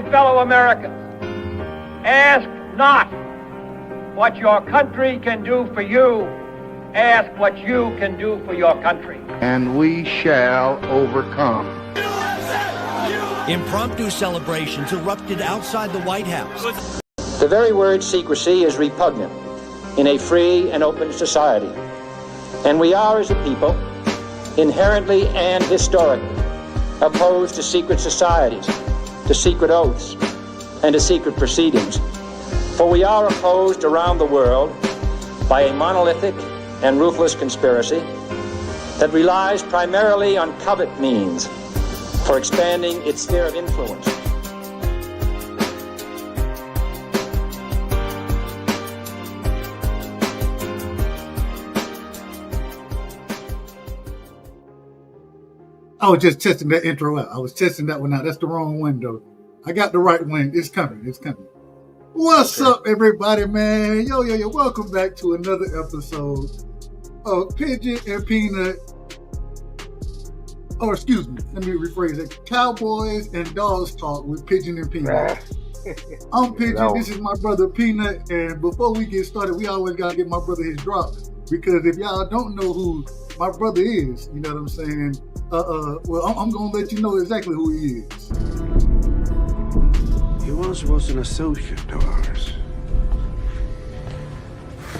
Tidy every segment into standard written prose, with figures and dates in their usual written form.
my fellow Americans, ask not what your country can do for you. Ask what you can do for your country. And we shall overcome. Impromptu celebrations erupted outside the White House. The very word secrecy is repugnant in a free and open society. And we are, as a people, inherently and historically opposed to secret societies, to secret oaths, and to secret proceedings. For we are opposed around the world by a monolithic and ruthless conspiracy that relies primarily on covert means for expanding its sphere of influence. I was just testing that intro out. I was testing that one out. That's the wrong window. I got the right one. It's coming. It's coming. What's up, everybody, man? Yo. Welcome back to another episode of Pigeon and Peanut. Or excuse me, let me rephrase it. Cowboys and Dawgs Talk with Pigeon and Peanut. I'm Pigeon. This is my brother Peanut. And before we get started, we always got to get my brother his drop. Because if y'all don't know who my brother is, you know what I'm saying? Well, I'm going to let you know exactly who he is. He once was an associate of ours.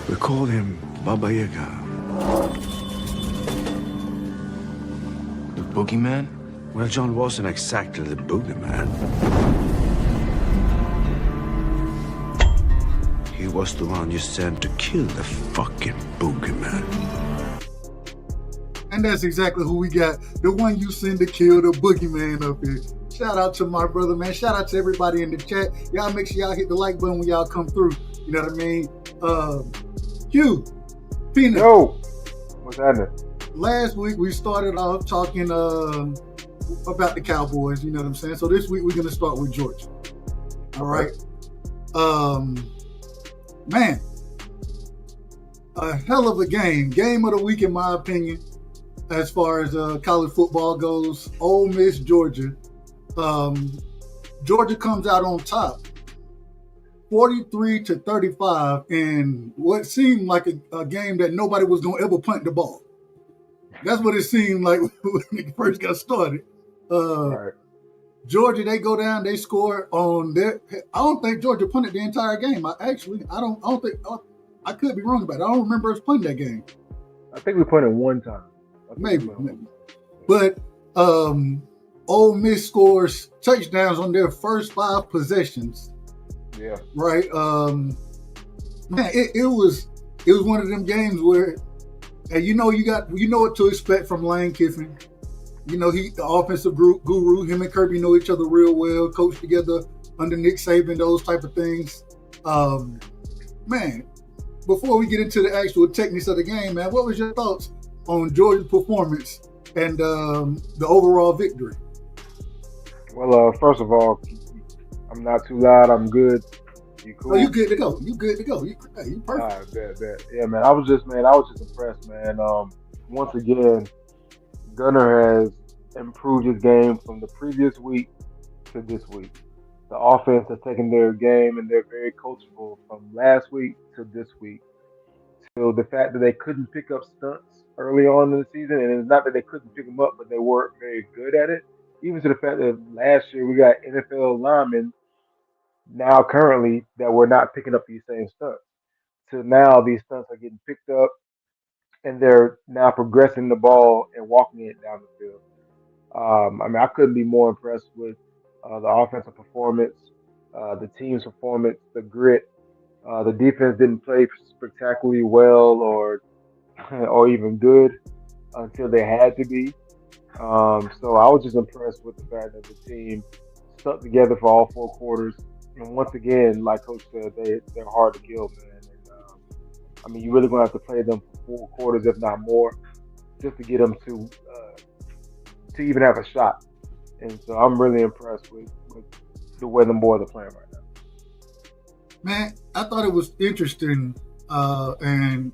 We called him Baba Yaga. The boogeyman? Well, John wasn't exactly the boogeyman. He was the one you sent to kill the fucking boogeyman. And that's exactly who we got. The one you send to kill the boogeyman up here. Shout out to my brother, man. Shout out to everybody in the chat. Y'all make sure y'all hit the like button when y'all come through. You know what I mean? Hugh, Peanut. Yo, what's happening? Last week we started off talking about the Cowboys. You know what I'm saying? So this week we're going to start with Georgia. All right. Man, a hell of a game. Game of the week, in my opinion. As far as college football goes, Ole Miss, Georgia. Georgia comes out on top, 43-35, in what seemed like a game that nobody was going to ever punt the ball. That's what it seemed like when it first got started. Right. Georgia, they go down, they score on their. I don't think Georgia punted the entire game. I don't think. I could be wrong about it. I don't remember us punting that game. I think we punted one time. Maybe. But Ole Miss scores touchdowns on their first 5 possessions. Yeah. Right. Man, it was one of them games where, you know what to expect from Lane Kiffin. You know, he the offensive guru. Him and Kirby know each other real well. Coached together under Nick Saban. Those type of things. Man, before we get into the actual techniques of the game, man, what was your thoughts on Georgia's performance and the overall victory? Well, first of all, I'm not too loud. I'm good. You cool? Oh, you good to go. You perfect. All right, bet. Yeah, man. I was just impressed, man. Once again, Gunner has improved his game from the previous week to this week. The offense has taken their game and they're very coachable from last week to this week. So the fact that they couldn't pick up stunts early on in the season, and it's not that they couldn't pick them up, but they weren't very good at it. Even to the fact that last year we got NFL linemen now currently that were not picking up these same stunts. So now these stunts are getting picked up, and they're now progressing the ball and walking it down the field. I couldn't be more impressed with the offensive performance, the team's performance, the grit. The defense didn't play spectacularly well or even good until they had to be. So I was just impressed with the fact that the team stuck together for all 4 quarters. And once again, like Coach said, they're hard to kill, man. And, you really going to have to play them for 4 quarters, if not more, just to get them to even have a shot. And so I'm really impressed with the way them boys are playing right now. Man, I thought it was interesting and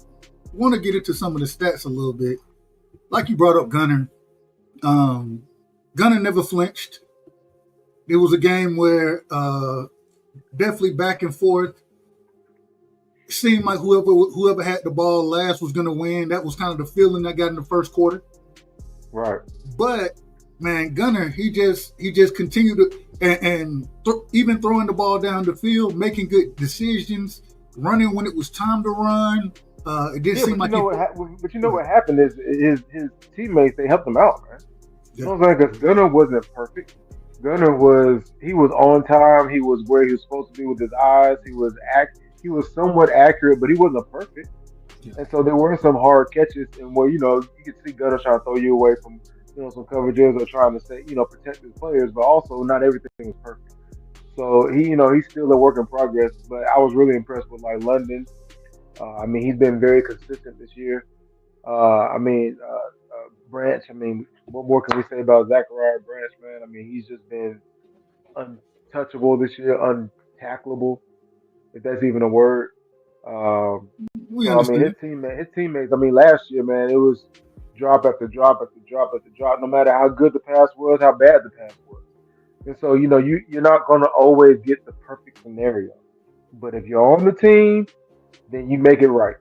want to get into some of the stats a little bit. Like you brought up Gunner. Gunner never flinched. It was a game where definitely back and forth. It seemed like whoever had the ball last was going to win. That was kind of the feeling I got in the first quarter. Right. But man, Gunner, he just continued to even throwing the ball down the field, making good decisions, running when it was time to run. It didn't seem like. But you know what happened is his teammates, they helped him out, man. You know what I'm saying? Because Gunner wasn't perfect. Gunner was on time. He was where he was supposed to be with his eyes. He was somewhat accurate, but he wasn't perfect. Yeah. And so there were some hard catches, and where you could see Gunner trying to throw you away from some coverages or trying to protect his players, but also not everything was perfect. So he's still a work in progress. But I was really impressed with like London. I mean, he's been very consistent this year. Branch. I mean, what more can we say about Zachariah Branch, man? I mean, he's just been untouchable this year, untackleable, if that's even a word. I mean, his teammates. I mean, last year, man, it was drop after drop after drop after drop. No matter how good the pass was, how bad the pass was, and so you're not going to always get the perfect scenario. But if you're on the team, then you make it right.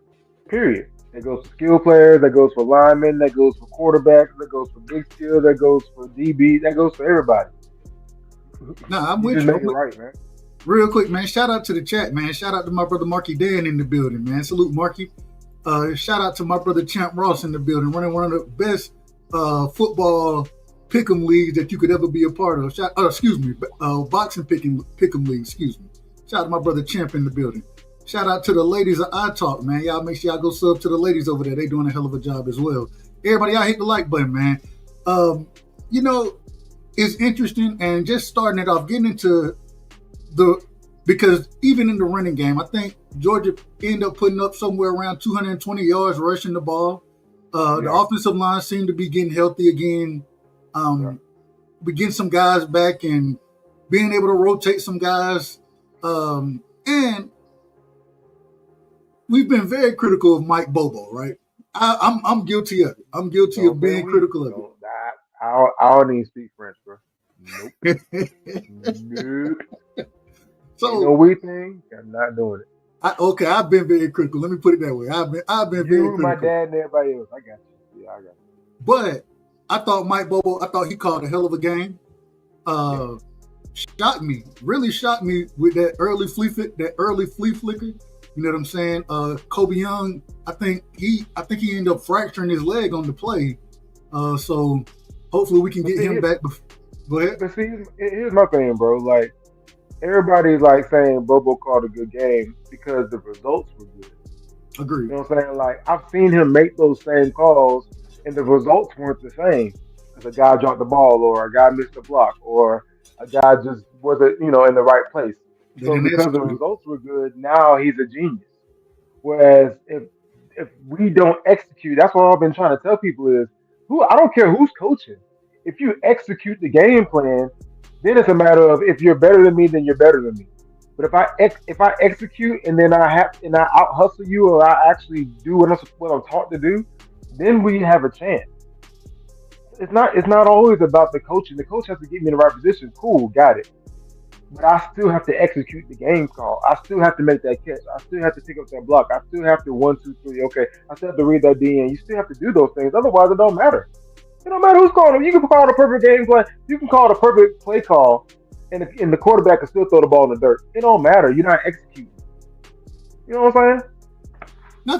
Period. That goes for skill players. That goes for linemen. That goes for quarterbacks. That goes for big skill. That goes for DB. That goes for everybody. I'm with you. Make it right, man. Real quick, man. Shout out to the chat, man. Shout out to my brother Marky Dan in the building, man. Salute, Marky. Shout out to my brother Champ Ross in the building, running one of the best football pick'em leagues that you could ever be a part of. Boxing pick'em league. Excuse me. Shout out to my brother Champ in the building. Shout out to the ladies of iTalk, man. Y'all make sure y'all go sub to the ladies over there. They doing a hell of a job as well. Everybody, y'all hit the like button, man. It's interesting, and just starting it off, getting into because even in the running game, I think Georgia ended up putting up somewhere around 220 yards rushing the ball. The offensive line seemed to be getting healthy again. We getting some guys back and being able to rotate some guys. And we've been very critical of Mike Bobo, right? I'm guilty of it. I'm guilty of being critical of it. I don't even speak French, bro. Nope. Nope. So we thing, I'm not doing it. I've been very critical. Let me put it that way. I've been very critical. My dad and everybody else. I got you. Yeah, I got you. But I thought Mike Bobo, he called a hell of a game. Really shocked me with that early flea flicker. You know what I'm saying? Kobe Young, I think he ended up fracturing his leg on the play. So hopefully we can get him back. Go ahead. But see, here's my thing, bro. Like, everybody's like saying Bobo called a good game because the results were good. Agreed. You know what I'm saying? Like, I've seen him make those same calls and the results weren't the same. Because a guy dropped the ball or a guy missed a block or a guy just wasn't, in the right place. So because the results were good, now he's a genius. Whereas if we don't execute, that's what I've been trying to tell people is, I don't care who's coaching. If you execute the game plan, then it's a matter of if you're better than me, then you're better than me. But if I execute and then I out hustle you or I actually do what I'm taught to do, then we have a chance. It's not always about the coaching. The coach has to get me in the right position. Cool, got it. But I still have to execute the game call. I still have to make that catch. I still have to pick up that block. I still have to 1, 2, 3. Okay, I still have to read that DN. You still have to do those things. Otherwise, it don't matter. It don't matter who's calling them. You can call the perfect game plan. You can call the perfect play call, and the quarterback can still throw the ball in the dirt. It don't matter. You're not executing. You know what I'm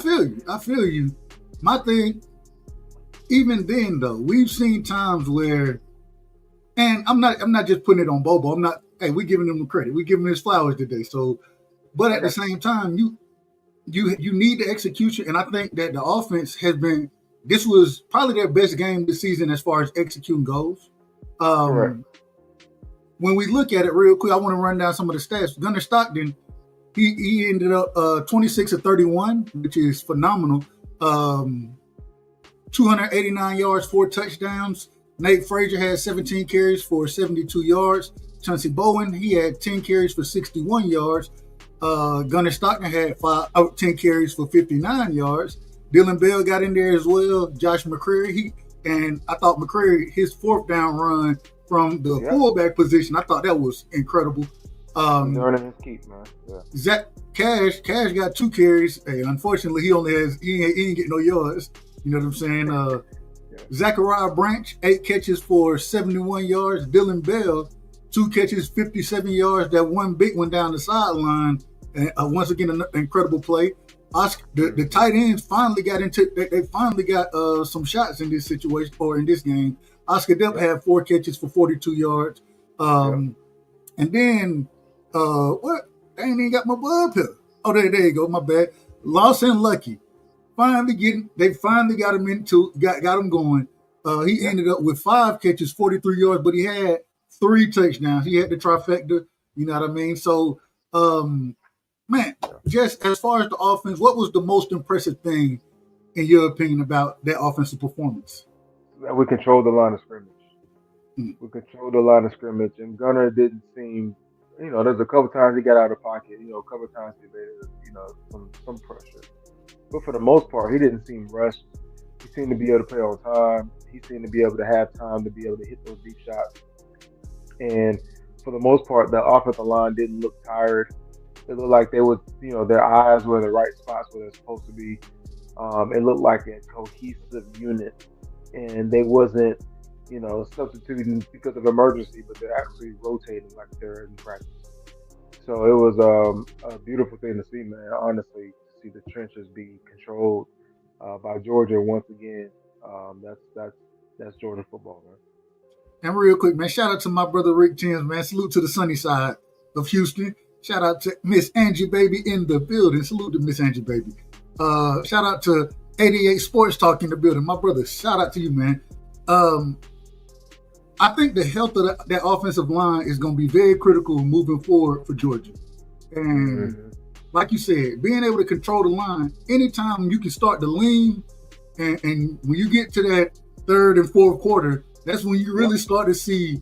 saying? I feel you. My thing, even then though, we've seen times where, and I'm not just putting it on Bobo. I'm not. Hey, we're giving him the credit. We're giving him his flowers today. So, but at the same time, you need the execution, and I think that the offense has been. This was probably their best game this season as far as executing goes. Correct. When we look at it real quick, I want to run down some of the stats. Gunnar Stockton, he ended up 26 of 31, which is phenomenal. 289 yards, 4 touchdowns. Nate Frazier had 17 carries for 72 yards. Chauncey Bowen, he had 10 carries for 61 yards. Gunnar Stockton had 10 carries for 59 yards. Dylan Bell got in there as well. Josh McCreary, and I thought McCreary, his fourth down run from the fullback position. I thought that was incredible. He's earning his keep, man. Yeah. Zach Cash got 2 carries. Hey, unfortunately, he ain't getting no yards. You know what I'm saying? Zachariah Branch, 8 catches for 71 yards. Dylan Bell, 2 catches, 57 yards. That one big one down the sideline. And once again, an incredible play. The tight ends finally got they finally got some shots in this situation or in this game. Oscar Delp had 4 catches for 42 yards. And then what? I ain't even got my ball up here. Oh, there you go. My bad. Lawson Lucky. They finally got him got him going. He ended up with 5 catches, 43 yards, but he had 3 touchdowns. He had the trifecta. You know what I mean? So, man, just as far as the offense, what was the most impressive thing, in your opinion, about that offensive performance? That we controlled the line of scrimmage. We controlled the line of scrimmage, and Gunner didn't seem, there's a couple times he got out of pocket, a couple times he made, some pressure. But for the most part, he didn't seem rushed. He seemed to be able to play on time. He seemed to be able to have time to be able to hit those deep shots. And for the most part, the offensive line didn't look tired. It looked like they was, their eyes were in the right spots where they're supposed to be. It looked like a cohesive unit, and they wasn't, substituting because of emergency, but they're actually rotating like they're in practice. So it was a beautiful thing to see, man. Honestly, to see the trenches be controlled by Georgia once again. That's Georgia football, man. And real quick, man, shout out to my brother Rick Tins, man. Salute to the sunny side of Houston. Shout out to Miss Angie Baby in the building. Salute to Miss Angie Baby. Shout out to 88 Sports Talk in the building. My brother, shout out to you, man. I think the health of that offensive line is going to be very critical moving forward for Georgia. And like you said, being able to control the line, anytime you can start to lean, and when you get to that third and fourth quarter, that's when you really start to see.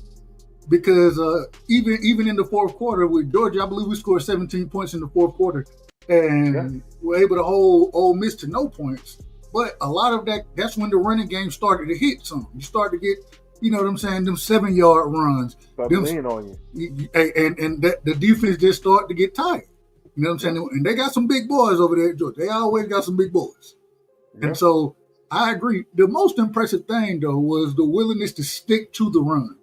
Because even in the fourth quarter with Georgia, I believe we scored 17 points in the fourth quarter, and we're able to hold Ole Miss to no points. But a lot of that's when the running game started to hit some. You start to get, you know what I'm saying, them 7-yard runs. Start leaning on you. And the defense just started to get tired. You know what I'm saying? And they got some big boys over there at Georgia. They always got some big boys. Yeah. And so I agree. The most impressive thing, though, was the willingness to stick to the run.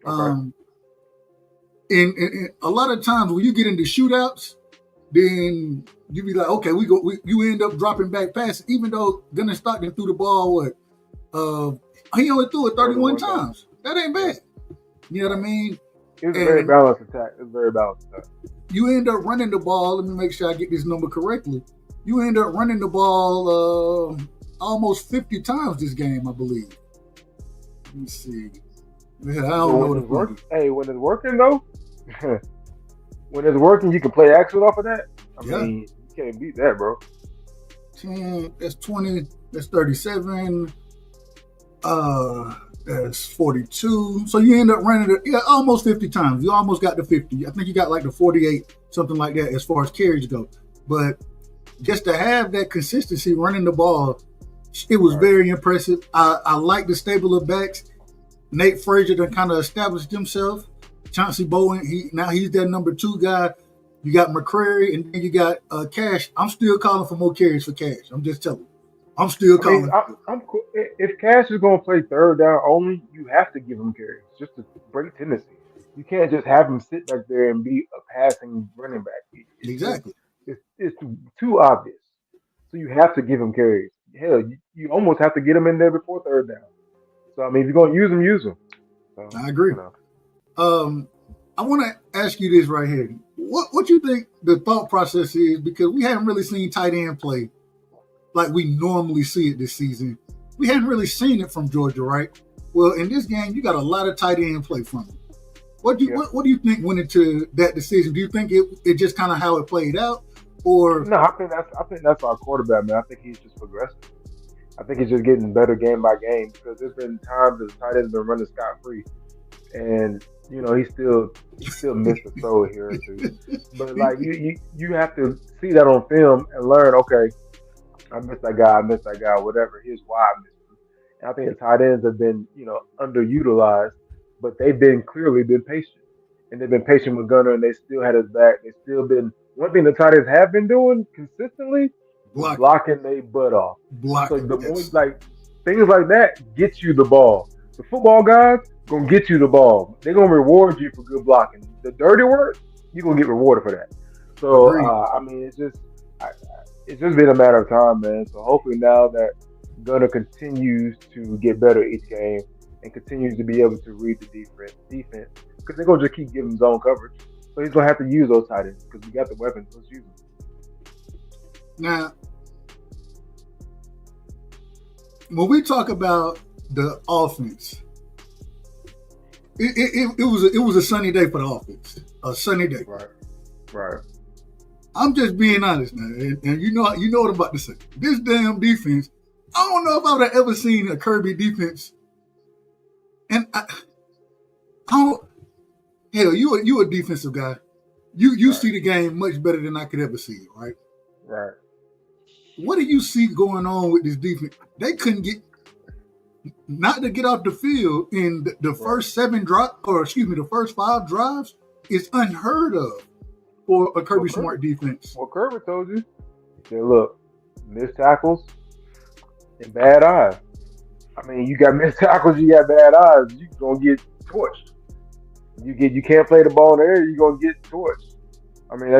Okay. And a lot of times when you get into shootouts, then you be like, okay, you end up dropping back passes, even though Gunnar Stockton threw the ball, he only threw it 31 times. That ain't bad. You know what I mean? It was a very balanced attack. You end up running the ball. Let me make sure I get this number correctly. You end up running the ball almost 50 times this game, I believe. Let me see. Yeah, I don't know what it's working. Hey, when it's working though, when it's working, you can play action off of that. I mean, you can't beat that, bro. 10, that's 20, that's 37, that's 42. So you end up running it, almost 50 times. You almost got to 50. I think you got like the 48, something like that, as far as carries go. But just to have that consistency running the ball, it was very impressive. I like the stable of backs. Nate Frazier done kind of established himself. Chauncey Bowen, he's that number 2 guy. You got McCrary, and then you got Cash. I'm still calling for more carries for Cash. I'm just telling you. I'm still calling. I'm cool. If Cash is going to play third down only, you have to give him carries just to break tendency. You can't just have him sit back there and be a passing running back. Exactly. It's too obvious. So you have to give him carries. Hell, you almost have to get him in there before third down. So, I mean, if you're going to use them, use them. So, I agree. I want to ask you this right here. What you think the thought process is? Because we haven't really seen tight end play like we normally see it this season. We hadn't really seen it from Georgia, right? Well, in this game, you got a lot of tight end play from it. What do you think went into that decision? Do you think it just kind of how it played out? Or no, I think that's our quarterback, man. I think he's just progressing. I think he's just getting better game by game because there's been times that the tight end's been running scot-free, and he still missed a throw here or two. But like you have to see that on film and learn. Okay, I missed that guy, whatever. Here's why I missed him. And I think the tight ends have been underutilized but they've clearly been patient, and they've been patient with Gunner, and they still had his back. They still been one thing the tight ends have been doing consistently is Block, blocking their butt off. So blocking. the more Yes, like things like that get you the ball. The football guys gonna get you the ball. They're gonna reward you for good blocking. The dirty work, you're gonna get rewarded for that. So agreed. I mean, it's just been a matter of time, man. So hopefully now that Gunner continues to get better each game and continues to be able to read the defense, because they're gonna just keep giving zone coverage. So he's gonna have to use those tight ends because we got the weapons. Let's use them. Now, when we talk about the offense, it was a sunny day for the offense. A sunny day. Right. Right. I'm just being honest now, and you know what I'm about to say. This damn defense. I don't know if I would have ever seen a Kirby defense, and I don't. Hell, you a defensive guy. You Right. see the game much better than I could ever see it, right? Right. What do you see going on with this defense? They couldn't get not to get off the field in the first the first 5 drives is unheard of for a Kirby Smart defense. Well, Kirby told you. He said, look, missed tackles and bad eyes. I mean, you got missed tackles, you got bad eyes, you gonna get torched. You can't play the ball in the air, you're gonna get torched. I mean,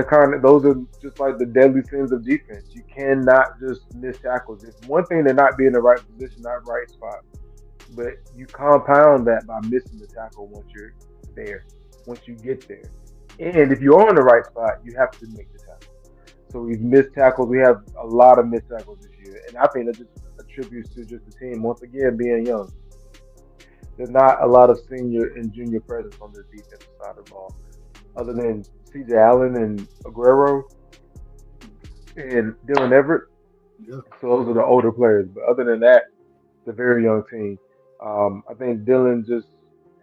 those are just like the deadly sins of defense. You cannot just miss tackles. It's one thing to not be in the right position, not right spot, but you compound that by missing the tackle once you're there, once you get there. And if you're on the right spot, you have to make the tackle. So we've missed tackles. We have a lot of missed tackles this year, and I think that just attributes to just the team once again being young. There's not a lot of senior and junior presence on the defensive side of the ball, other than C.J. Allen and Aguero and Dylan Everett. Yeah. So those are the older players. But other than that, it's a very young team. I think Dylan just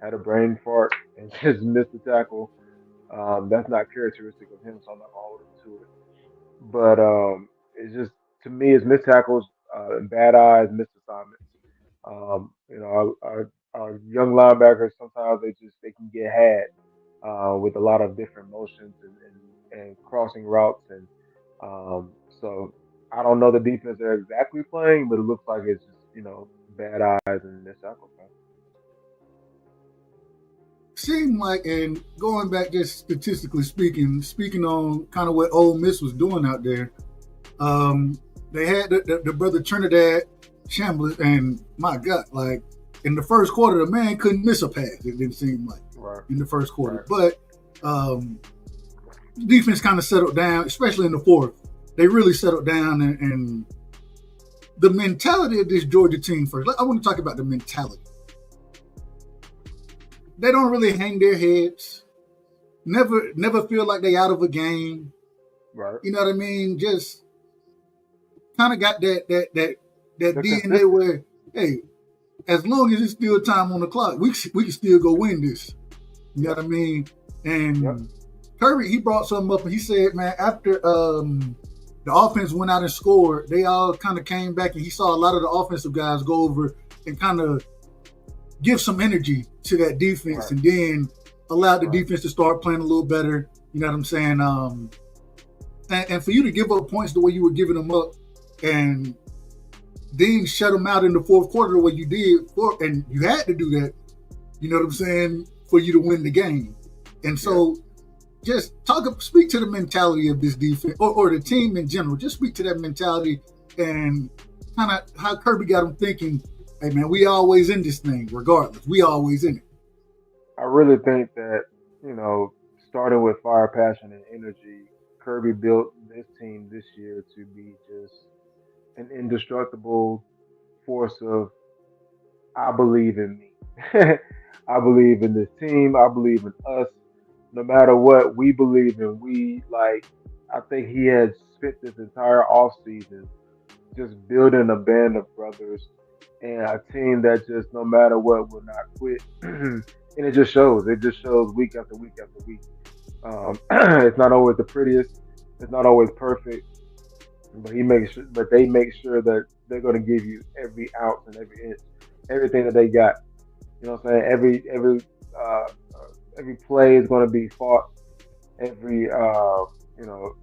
had a brain fart and just missed the tackle. That's not characteristic of him, so I'm not going to hold him to it. But it's just, to me, it's missed tackles, bad eyes, missed assignments. Our young linebackers, sometimes they can get had with a lot of different motions and crossing routes. And so I don't know the defense they're exactly playing, but it looks like it's just, bad eyes and missed tackles. Seemed like, and going back just statistically speaking on kind of what Ole Miss was doing out there, they had the brother Trinidad Chambliss, and my God, like in the first quarter, the man couldn't miss a pass. It didn't seem like in the first quarter, but defense kind of settled down, especially in the fourth. They really settled down, and the mentality of this Georgia team first. I want to talk about the mentality. They don't really hang their heads. Never feel like they out of a game. Right. You know what I mean? Just kind of got that DNA where, hey, as long as it's still time on the clock, we can still go win this. You know what I mean? And Kirby, he brought something up, and he said, man, after the offense went out and scored, they all kind of came back, and he saw a lot of the offensive guys go over and kind of give some energy to that defense, and then allow the defense to start playing a little better. You know what I'm saying? And for you to give up points the way you were giving them up, and then shut them out in the fourth quarter the way you did, and you had to do that. You know what I'm saying? For you to win the game. And so, just speak to the mentality of this defense or the team in general. Just speak to that mentality and kind of how Kirby got them thinking. Hey man, we always in this thing, regardless. We always in it. I really think that, starting with fire, passion, and energy, Kirby built this team this year to be just an indestructible force of, I believe in me. I believe in this team. I believe in us. No matter what, we believe in I think he has spent this entire offseason just building a band of brothers and a team that just, no matter what, will not quit. And it just shows. It just shows week after week after week. It's not always the prettiest. It's not always perfect. But they make sure that they're going to give you every ounce and every inch, everything that they got. You know what I'm saying? every play is going to be fought. Every you know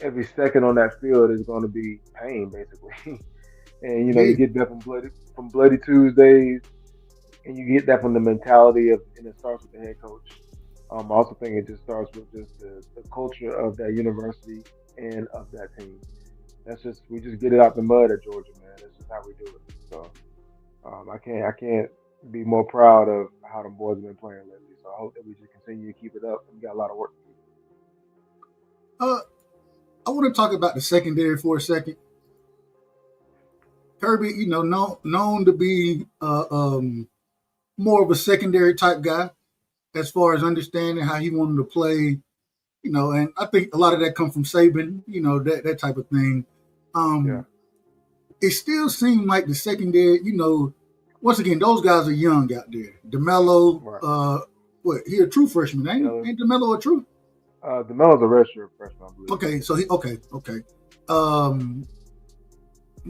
every second on that field is going to be pain, basically. And Yeah. you get that from bloody Tuesdays, and you get that from the mentality of, and it starts with the head coach. I also think it just starts with just the culture of that university and of that team. That's just we just get it out the mud at Georgia, man. That's just how we do it. So I can't be more proud of how the boys have been playing lately. So I hope that we just continue to keep it up. We got a lot of work to do. Uh, I want to talk about the secondary for a second. Kirby, known to be more of a secondary type guy as far as understanding how he wanted to play, and I think a lot of that comes from Saban, that type of thing. Yeah. It still seemed like the secondary, once again, those guys are young out there. DeMello, Right. he a true freshman, ain't Yeah. he? Ain't DeMello a true? DeMelo's a redshirt freshman, I believe. Okay, so okay.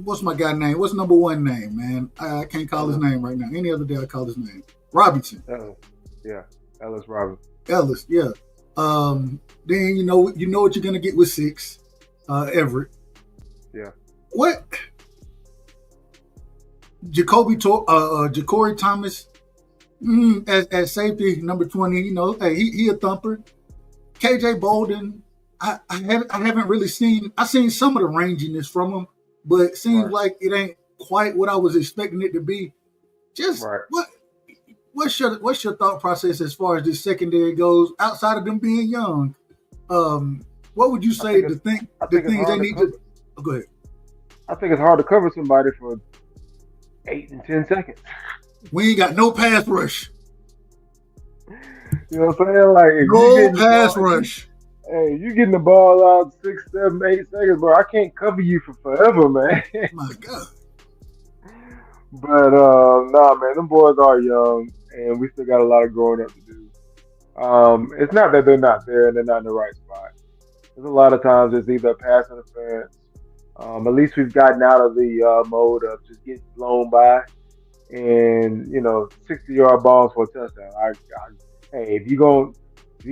What's my guy name? What's number one name, man? I can't call his name right now. Any other day I call his name. Robinson. Yeah, Ellis Robinson. Ellis, yeah. Then you know what you're gonna get with 6, Everett. Yeah. What? Ja'Cory Thomas, as safety number 20. Hey, he a thumper. KJ Bolden, I haven't really seen. I seen some of the ranginess from him, but it seems like it ain't quite what I was expecting it to be. Just what's your thought process as far as this secondary goes, outside of them being young? What would you say the things they need to? Oh, go ahead. I think it's hard to cover somebody for 8 and 10 seconds. We ain't got no pass rush. You know what I'm saying? Like if no pass rush. Hey, you getting the ball out 6, 7, 8 seconds, bro. I can't cover you for forever, man. My God. But nah, man, them boys are young, and we still got a lot of growing up to do. It's not that they're not there and they're not in the right spot. There's a lot of times it's either pass interference. At least we've gotten out of the mode of just getting blown by, and 60-yard balls for a touchdown. Hey, if you're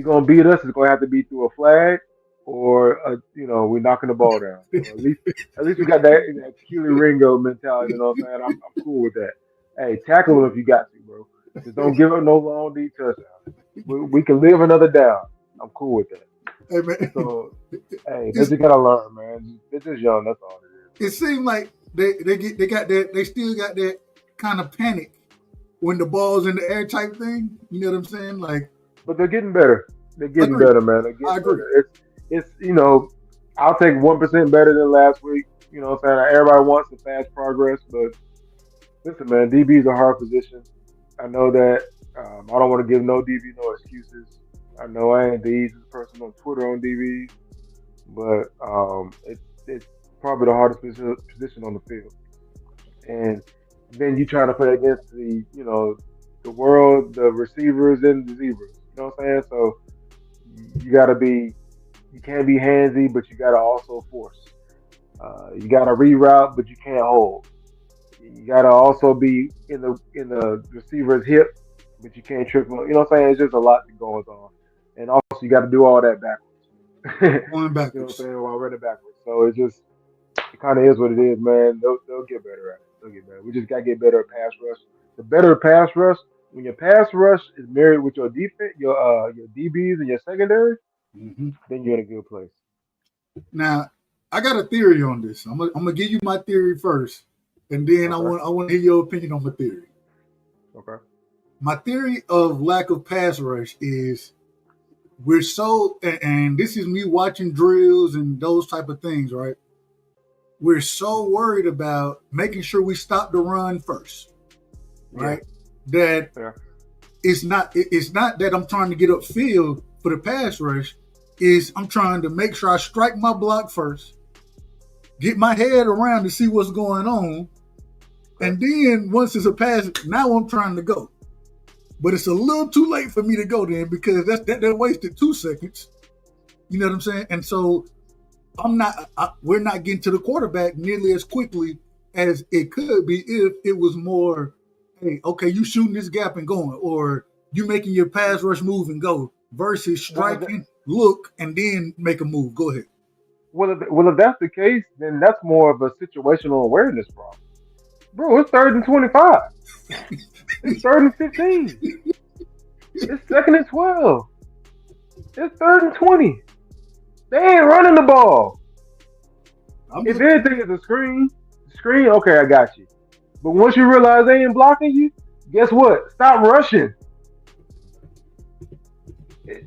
gonna beat us, it's gonna have to be through a flag or we're knocking the ball down. So at least we got that Keely Ringo mentality. You know what I'm saying? I'm cool with that. Hey, tackle him if you got to, bro. Just don't give up no long deep touchdowns. We can live another down. I'm cool with that. Hey, man. So hey, they just gotta learn, man. They're just young. That's all it is. It seems like they still got that kind of panic when the ball's in the air type thing. You know what I'm saying? Like, but they're getting better. They're getting better, man. I agree. Better. It's I'll take 1% better than last week. You know what I'm saying? Everybody wants the fast progress, but listen, man, DB is a hard position. I know that. I don't want to give no DB no excuses. I know I ain't the easiest person on Twitter on DB, but it's probably the hardest position on the field. And then you trying to play against the world, the receivers and the zebras. You know what I'm saying? So you can't be handsy, but you gotta also force. You gotta reroute, but you can't hold. You gotta also be in the receiver's hip, but you can't triple. You know what I'm saying? It's just a lot that goes on. And also you gotta do all that backwards. Going backwards. You know what I'm saying? While running backwards. So it kind of is what it is, man. They'll get better at it. They'll get better. We just gotta get better at pass rush. The better pass rush, when your pass rush is married with your defense, your DBs and your secondary, then you're in a good place. Now, I got a theory on this. I'm gonna give you my theory first, and then I want to hear your opinion on my theory. Okay. My theory of lack of pass rush is we're so, and this is me watching drills and those type of things, right? We're so worried about making sure we stop the run first, right? That it's not that I'm trying to get upfield for the pass rush. Is I'm trying to make sure I strike my block first, get my head around to see what's going on, and then once it's a pass, now I'm trying to go. But it's a little too late for me to go then because that wasted 2 seconds. You know what I'm saying? And so we're not getting to the quarterback nearly as quickly as it could be if it was more hey, okay, you shooting this gap and going, or you making your pass rush move and go, versus striking, look, and then make a move. Go ahead. If that's the case, then that's more of a situational awareness problem. Bro, it's 3rd and 25. It's 3rd and 15. It's 2nd and 12. It's 3rd and 20. They ain't running the ball. If anything is a screen, okay, I got you. But once you realize they ain't blocking you, guess what? Stop rushing.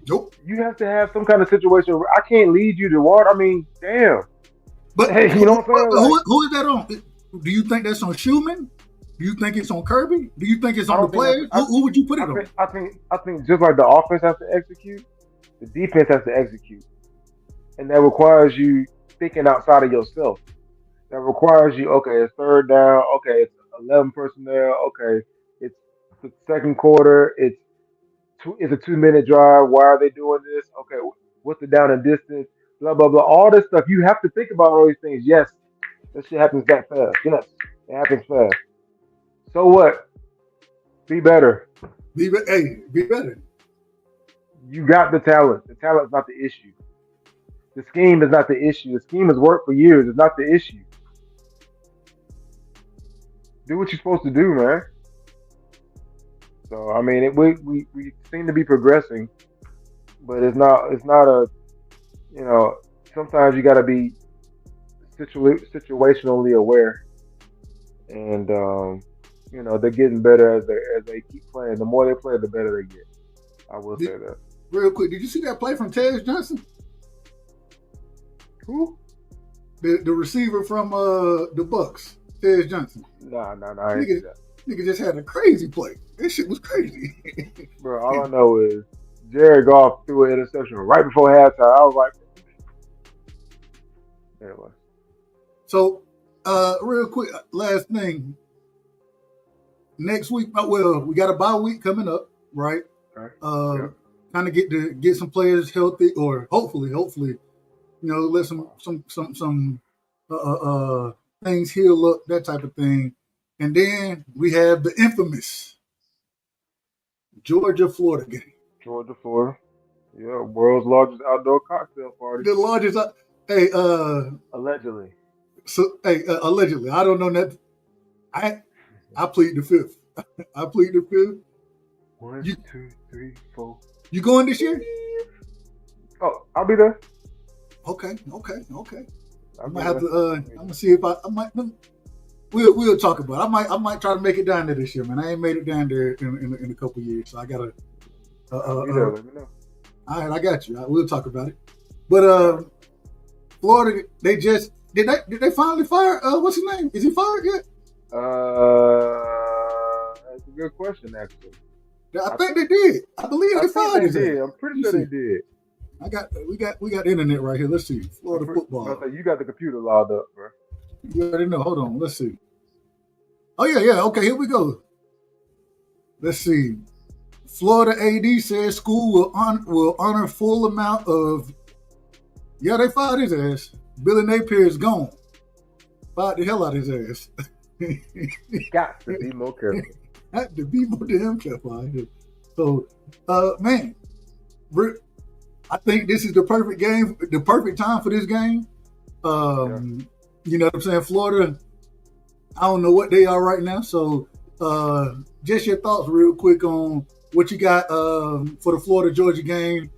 Nope. You have to have some kind of situation where I can't lead you to water. I mean, damn. But hey, you know what I'm saying? Who is that on? Do you think that's on Schumann? Do you think it's on Kirby? Do you think it's on the players? Who would you put it on? I think just like the offense has to execute, the defense has to execute. And that requires you thinking outside of yourself. That requires you, okay, it's 3rd down, okay, it's 11 personnel, okay, it's the 2nd quarter, it's a 2-minute drive. Why are they doing this? Okay, what's the down and distance? Blah blah blah. All this stuff you have to think about all these things. Yes, that shit happens that fast. Yes, it happens fast. So what? Be better. Be better. You got the talent. The talent's not the issue. The scheme is not the issue. The scheme has worked for years. It's not the issue. Do what you're supposed to do, man. So I mean, we seem to be progressing, but it's not a, you know, sometimes you got to be situationally aware, and you know, they're getting better as they keep playing. The more they play, the better they get. I will say that. Real quick, did you see that play from Tej Johnson? Who? The receiver from the Bucks, Tej Johnson. Nah, I ain't see that. Nigga just had a crazy play. That shit was crazy. Bro, all I know is Jared Goff threw an interception right before halftime. I was like, anyway. So, real quick, last thing. Next week, well, we got a bye week coming up, right? Okay. Kind of get some players healthy, or hopefully, you know, let some things heal up, that type of thing. And then we have the infamous Georgia-Florida game. Georgia, Florida. Yeah, world's largest outdoor cocktail party. The largest. Allegedly. So, allegedly. I don't know that. I plead the fifth. I plead the fifth. 1, 2, 3, 4. You going this year? Oh, I'll be there. Okay. I might have to. I'm gonna see if I might. We'll talk about it. I might try to make it down there this year, man. I ain't made it down there in a couple years, so I gotta. Let me know. All right, I got you. We'll talk about it. But Florida, did they finally fire? What's his name? Is he fired yet? That's a good question, actually. I think they did. I believe they fired his ass. I'm pretty sure they did. We got internet right here. Let's see. Florida football. You got the computer logged up, bro. You already know. Hold on. Let's see. Oh yeah. Okay, here we go. Let's see. Florida AD says school will honor full amount of. Yeah, they fired his ass. Billy Napier is gone. Fired the hell out of his ass. Got to be more careful. Had to be more damn careful out here. So, man, I think this is the perfect game, the perfect time for this game. You know what I'm saying? Florida, I don't know what they are right now. So, just your thoughts real quick on what you got for the Florida-Georgia game.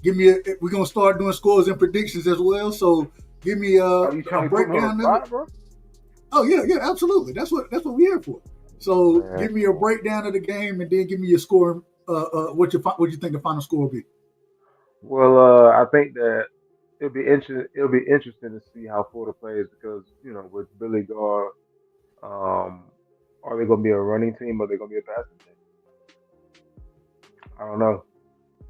We're going to start doing scores and predictions as well. So, give me a breakdown of it. Bro? Oh, yeah, absolutely. That's what we're here for. So, give me a breakdown of the game and then give me your score. What you think the final score will be? Well, I think that it'll be interesting to see how Florida plays because with Billy Gar, are they going to be a running team or are they going to be a passing team? I don't know.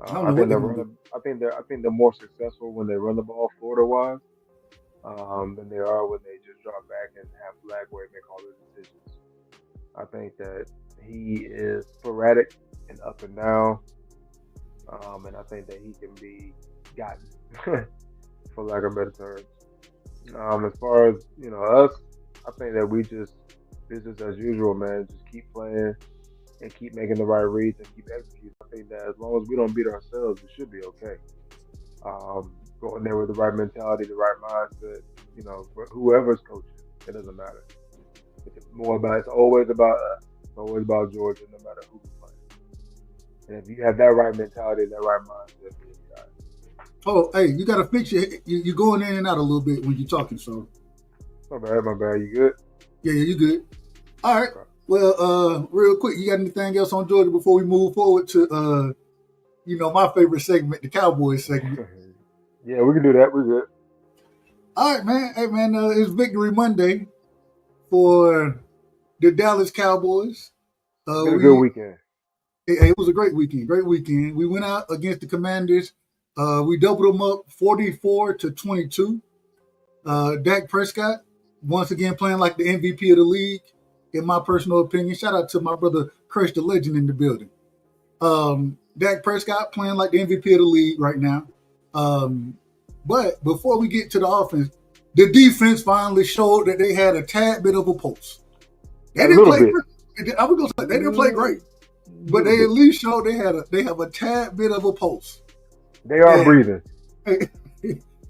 I think they're more successful when they run the ball Florida wise than they are when they just drop back and have Flagway make all the decisions. I think that he is sporadic and up and down, and I think that he can be gotten, for lack of better terms. As far as us, I think that we just business as usual, man. Just keep playing and keep making the right reads and keep executing. I think that as long as we don't beat ourselves, we should be okay. Going there with the right mentality, the right mindset. Whoever's coaching, it doesn't matter. It's always about us. It's always about Georgia, no matter who we play. And if you have that right mentality and that right mindset, you'll be all right. Oh, hey, you got to fix you're going in and out a little bit when you're talking. So, My bad. You good? yeah, you good. All right. Well, real quick, you got anything else on Georgia before we move forward to, my favorite segment, the Cowboys segment? Yeah, we can do that. We're good. All right, man. Hey, man, it's Victory Monday for the Dallas Cowboys. It's been a good weekend. It was a great weekend. Great weekend. We went out against the Commanders. We doubled them up 44-22. Dak Prescott, once again, playing like the MVP of the league, in my personal opinion. Shout out to my brother, Crush the Legend, in the building. Dak Prescott playing like the MVP of the league right now. But before we get to the offense, the defense finally showed that they had a tad bit of a pulse. They didn't play great. I was gonna say they didn't play great, but they at least showed they have a tad bit of a pulse. They are breathing.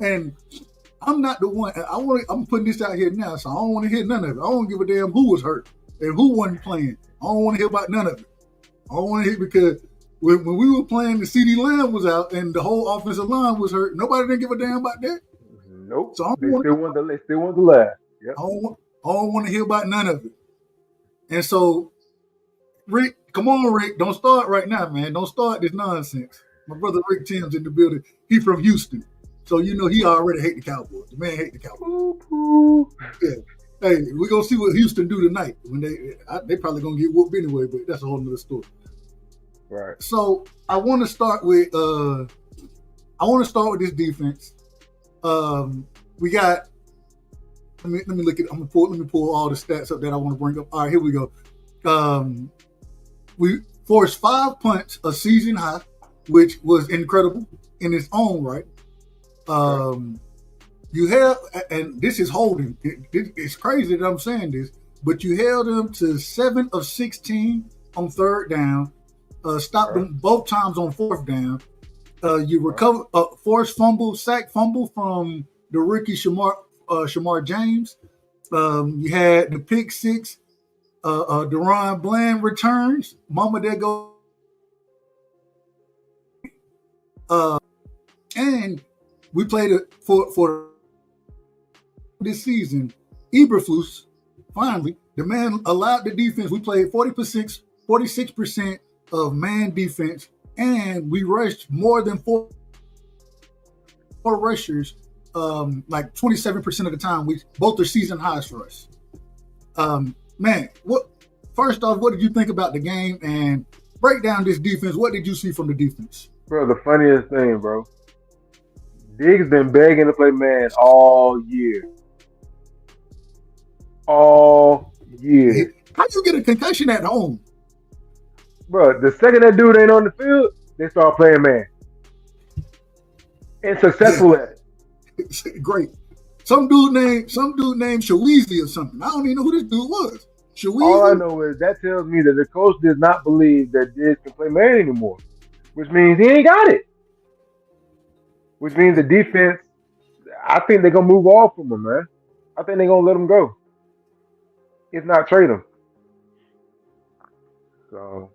And I'm not the one. I'm putting this out here now, so I don't want to hear none of it. I don't give a damn who was hurt and who wasn't playing. I don't want to hear about none of it. I don't want to hear because when we were playing, the CD Lamb was out and the whole offensive line was hurt. Nobody didn't give a damn about that. Nope. So they still want to laugh. Yep. I don't want to hear about none of it. And so, Rick, come on, Rick. Don't start right now, man. Don't start this nonsense. My brother Rick Tim's in the building. He from Houston. So, he already hate the Cowboys. The man hate the Cowboys. Yeah. Hey, we're going to see what Houston do tonight. When they probably going to get whooped anyway, but that's a whole nother story. Right. So, I want to start with this defense. We got. Let me look at. Let me pull all the stats up that I want to bring up. All right, here we go. We forced 5 punts, a season high, which was incredible in its own right. You have, and this is holding. It's crazy that I'm saying this, but you held them to 7 of 16 on third down. Stopped them both times on fourth down. You recovered forced fumble, sack fumble from the rookie Shamar James. You had the pick six. Deron Bland returns. Mama, there go. And we played it for this season. Eberflus, finally, the man allowed the defense. We played 46% of man defense, and we rushed more than four rushers, like 27% of the time. Both are season highs for us. Man, first off, what did you think about the game? And break down this defense. What did you see from the defense? Bro, the funniest thing, bro. Diggs been begging to play man all year. All year. How you get a concussion at home? Bro, the second that dude ain't on the field, they start playing man. And successful at it. Great. Some dude named Shaweezy or something. I don't even know who this dude was. Shaweezy? All I know is that tells me that the coach does not believe that Diggs can play man anymore, which means he ain't got it. Which means the defense, I think they're going to move off from him, man. I think they're going to let him go. If not, trade him. So,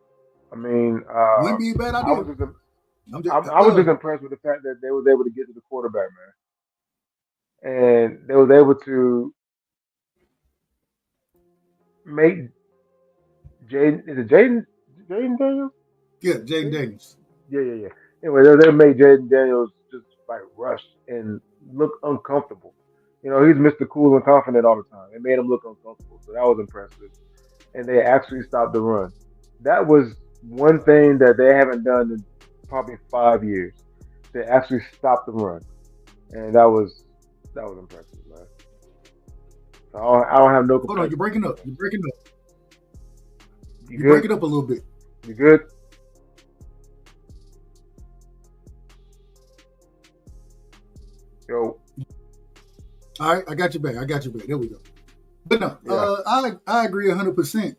I mean, wouldn't be a bad idea. I was just impressed with the fact that they was able to get to the quarterback, man. And they was able to make Jaden Daniels? Yeah, Jaden Daniels. Yeah. Anyway, they made Jaden Daniels just like rush and look uncomfortable. He's Mr. Cool and confident all the time. It made him look uncomfortable. So that was impressive. And they actually stopped the run. That was one thing that they haven't done in probably 5 years. They actually stopped the run. And that was impressive, man. So I don't have no complaints. Hold on, you're breaking up. You break it up a little bit. You good? Yo. All right, I got you back. There we go. But no, Yeah. I agree 100%.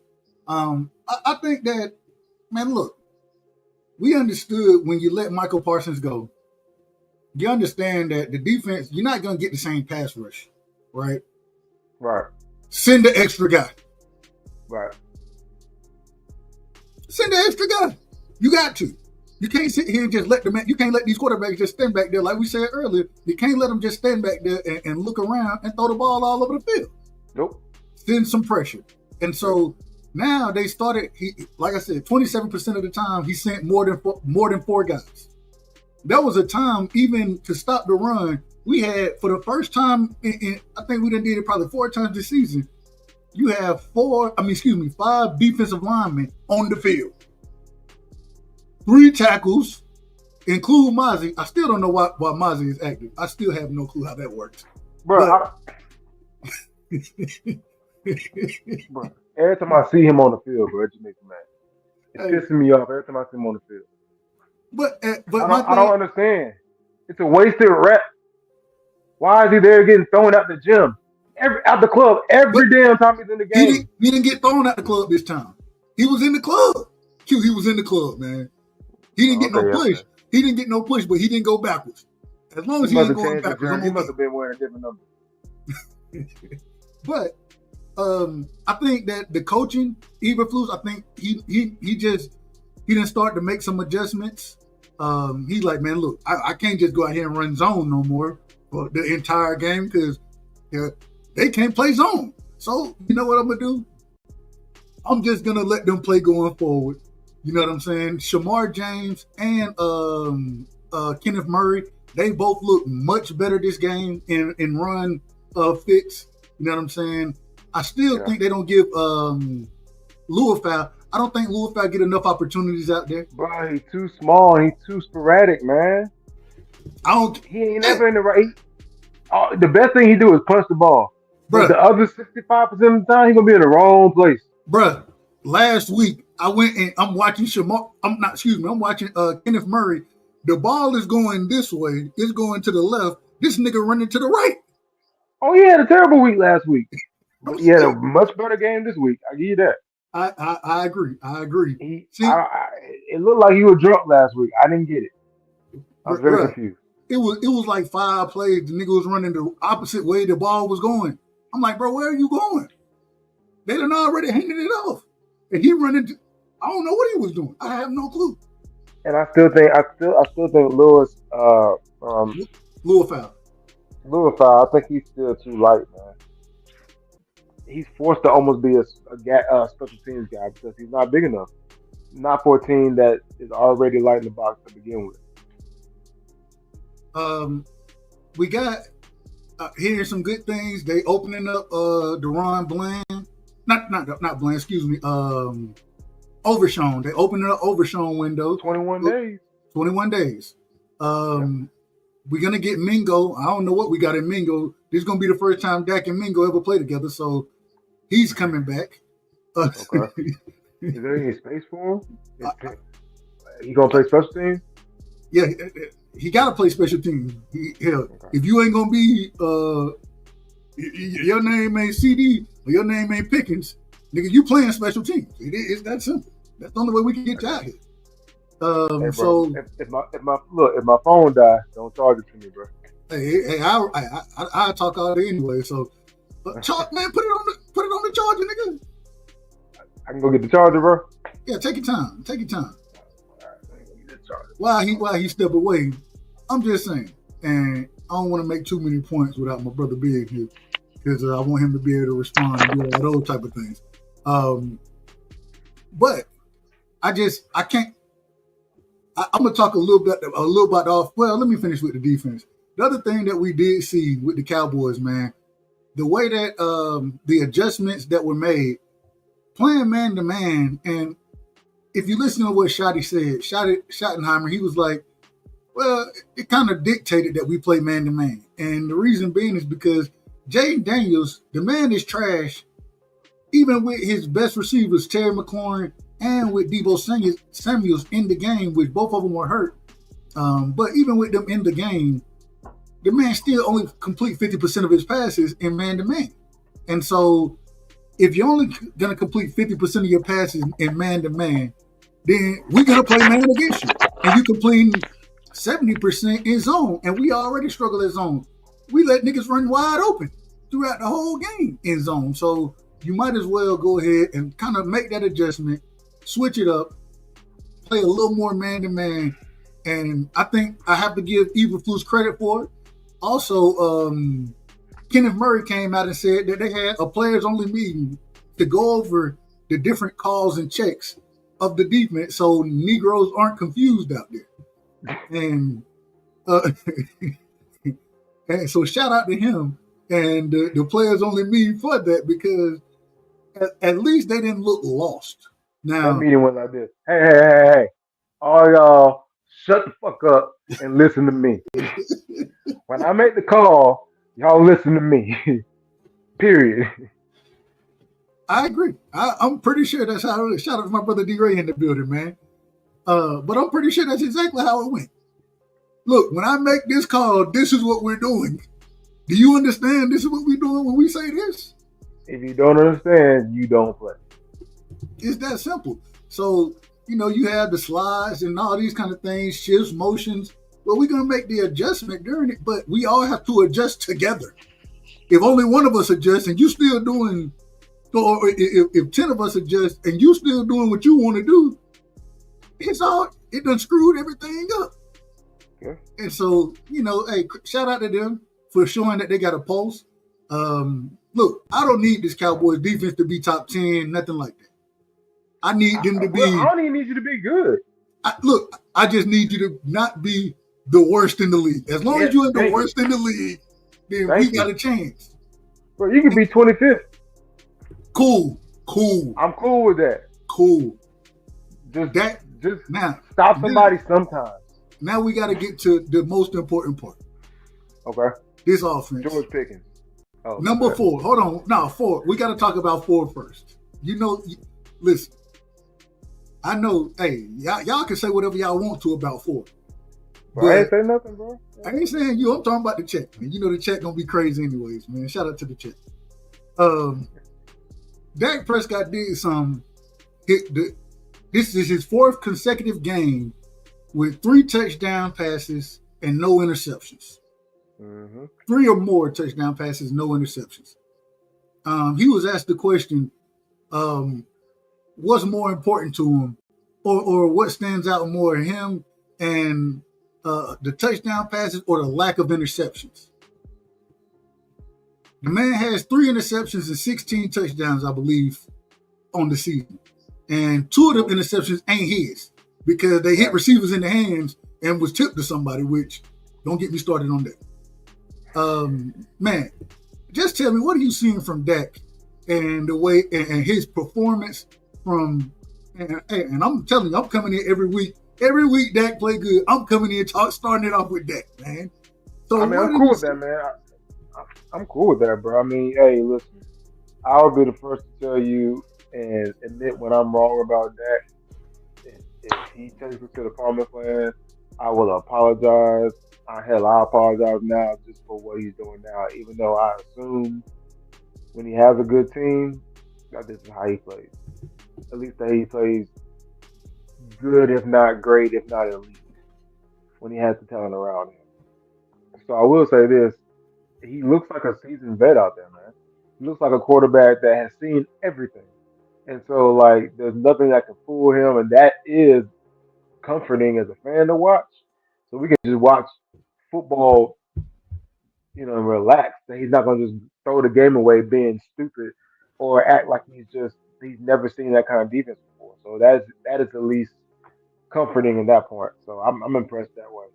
I think that, man, look, we understood when you let Michael Parsons go, you understand that the defense, you're not going to get the same pass rush, right? Right. Send the extra guy. Right. Send the extra guy. You got to. You can't sit here and just let the man. You can't let these quarterbacks just stand back there, like we said earlier. You can't let them just stand back there and look around and throw the ball all over the field. Nope. Send some pressure. And so now they started. Like I said, 27% of the time he sent more than four guys. There was a time even to stop the run. We had for the first time in I think we done did it probably 4 times this season. You have 5 defensive linemen on the field. 3 tackles, include Mozzie. I still don't know why Mozzie is active. I still have no clue how that works. Bro, every time I see him on the field, bro, it just makes me mad. It's pissing me off every time I see him on the field. But I don't understand. It's a wasted rep. Why is he there getting thrown out the gym? Out the club every damn time he's in the game. He didn't get thrown out the club this time. He was in the club. Q, he was in the club, man. He didn't get no push. Man. He didn't get no push, but he didn't go backwards. As long as he ain't going backwards, he must have been wearing a different number. But I think that the coaching, Eberflus, I think he didn't start to make some adjustments. He's like, man, look, I can't just go out here and run zone no more for the entire game because they can't play zone. So you know what I'm gonna do? I'm just gonna let them play going forward. You know what I'm saying? Shamar James and Kenneth Murray, they both look much better this game in run fits. You know what I'm saying? I still think they don't give Louisville. I don't think Louisville get enough opportunities out there. Bro, he's too small and he's too sporadic, man. He ain't never in the right. The best thing he do is punch the ball. But the other 65% of the time, he's gonna be in the wrong place. Bruh, last week I went and I'm watching I'm watching Kenneth Murray. The ball is going this way. It's going to the left. This nigga running to the right. Oh, he had a terrible week last week. But he had a much better game this week. I give you that. I agree. It looked like he was drunk last week. I didn't get it. I was very confused. It was like 5 plays. The nigga was running the opposite way the ball was going. I'm like, bro, where are you going? They done already handed it off. And he running I don't know what he was doing. I have no clue. And I still think Louisville, I think he's still too light, man. He's forced to almost be a special teams guy because he's not big enough. Not for a team that is already light in the box to begin with. We got hearing some good things. They opening up Deron Bland, not Bland. Excuse me. Overshown. They opening up Overshown window. 21 days. 21 days. We're gonna get Mingo. I don't know what we got in Mingo. This is gonna be the first time Dak and Mingo ever play together, so he's coming back. Okay. Is there any space for him? He gonna play special teams? Yeah, he gotta play special teams. If you ain't gonna be your name ain't CD or your name ain't Pickens, nigga, you playing special teams. It's that simple. That's the only way we can get you out here. Hey, bro, if my phone die, don't charge it to me, bro. Hey, I talk all day anyway. So, man, put it on the charger, nigga. I can go get the charger, bro. Yeah, take your time. Take your time. All right, get the charger. While he step away, I'm just saying, and I don't want to make too many points without my brother being here because I want him to be able to respond and do all those type of things. But I can't. I'm gonna talk a little bit off. Well, let me finish with the defense. The other thing that we did see with the Cowboys, man, the way that the adjustments that were made, playing man to man, and if you listen to what Shotty said, Schottenheimer, he was like, well, it kind of dictated that we play man to man, and the reason being is because Jaden Daniels, the man is trash, even with his best receivers, Terry McLaurin, and with Deebo Samuels in the game, which both of them were hurt. But even with them in the game, the man still only complete 50% of his passes in man-to-man. And so if you're only going to complete 50% of your passes in man-to-man, then we're going to play man against you. And you completing 70% in zone, and we already struggle at zone. We let niggas run wide open throughout the whole game in zone. So you might as well go ahead and kind of make that adjustment, switch it up, play a little more man-to-man. And I think I have to give Eberflus credit for it. Also, Kenneth Murray came out and said that they had a players-only meeting to go over the different calls and checks of the defense so Negroes aren't confused out there. And and so shout out to him and the players-only meeting for that, because at least they didn't look lost. Now, that meeting went like this. Hey. All y'all, shut the fuck up and listen to me. When I make the call, y'all listen to me. Period. I agree. I'm pretty sure that's how it is. Shout out to my brother D-Ray in the building, man. But I'm pretty sure that's exactly how it went. Look, when I make this call, this is what we're doing. Do you understand this is what we're doing when we say this? If you don't understand, you don't play. It's that simple. So, you have the slides and all these kind of things, shifts, motions. Well, we're going to make the adjustment during it, but we all have to adjust together. If only one of us adjusts and you still doing, or if 10 of us adjust and you still doing what you want to do, it done screwed everything up. Yeah. And so, hey, shout out to them for showing that they got a pulse. Look, I don't need this Cowboys defense to be top 10, nothing like that. I need them to be. I don't even need you to be good. I just need you to not be the worst in the league. As long as you're in the worst in the league, then we got a chance. Bro, you can be 25th. Cool. I'm cool with that. Cool. Just now stop somebody sometimes. Now we got to get to the most important part. Okay. This offense. George Pickens. Oh, Number 4. Hold on. No, 4. We got to talk about 4 first. Listen. I know, hey, y'all can say whatever y'all want to about 4. Bro, I ain't say nothing, bro. I ain't saying you. I'm talking about the check, man. The check gonna be crazy anyways, man. Shout out to the check. Dak Prescott did some. This is his 4th consecutive game with 3 touchdown passes and no interceptions. Mm-hmm. 3 or more touchdown passes, no interceptions. He was asked the question, what's more important to him, or what stands out more, him and the touchdown passes or the lack of interceptions? The man has 3 interceptions and 16 touchdowns, I believe, on the season. And 2 of them interceptions ain't his because they hit receivers in the hands and was tipped to somebody, which don't get me started on that. Man, just tell me, what are you seeing from Dak and the way and his performance from, and I'm telling you, I'm coming in every week. Every week Dak play good. I'm coming in starting it off with Dak, man. So I'm cool with that, man. I'm cool with that, bro. I mean, hey, listen, I'll be the first to tell you and admit when I'm wrong about Dak. If he takes us to the promised land, I will apologize. I apologize now just for what he's doing now, even though I assume when he has a good team, that this is how he plays. At least that he plays good, if not great, if not elite, when he has the talent around him. So I will say this. He looks like a seasoned vet out there, man. He looks like a quarterback that has seen everything. And so, there's nothing that can fool him, and that is comforting as a fan to watch. So we can just watch football, and relax. That he's not going to just throw the game away being stupid or act like he's never seen that kind of defense before. So that is at least comforting in that part. So I'm impressed that way.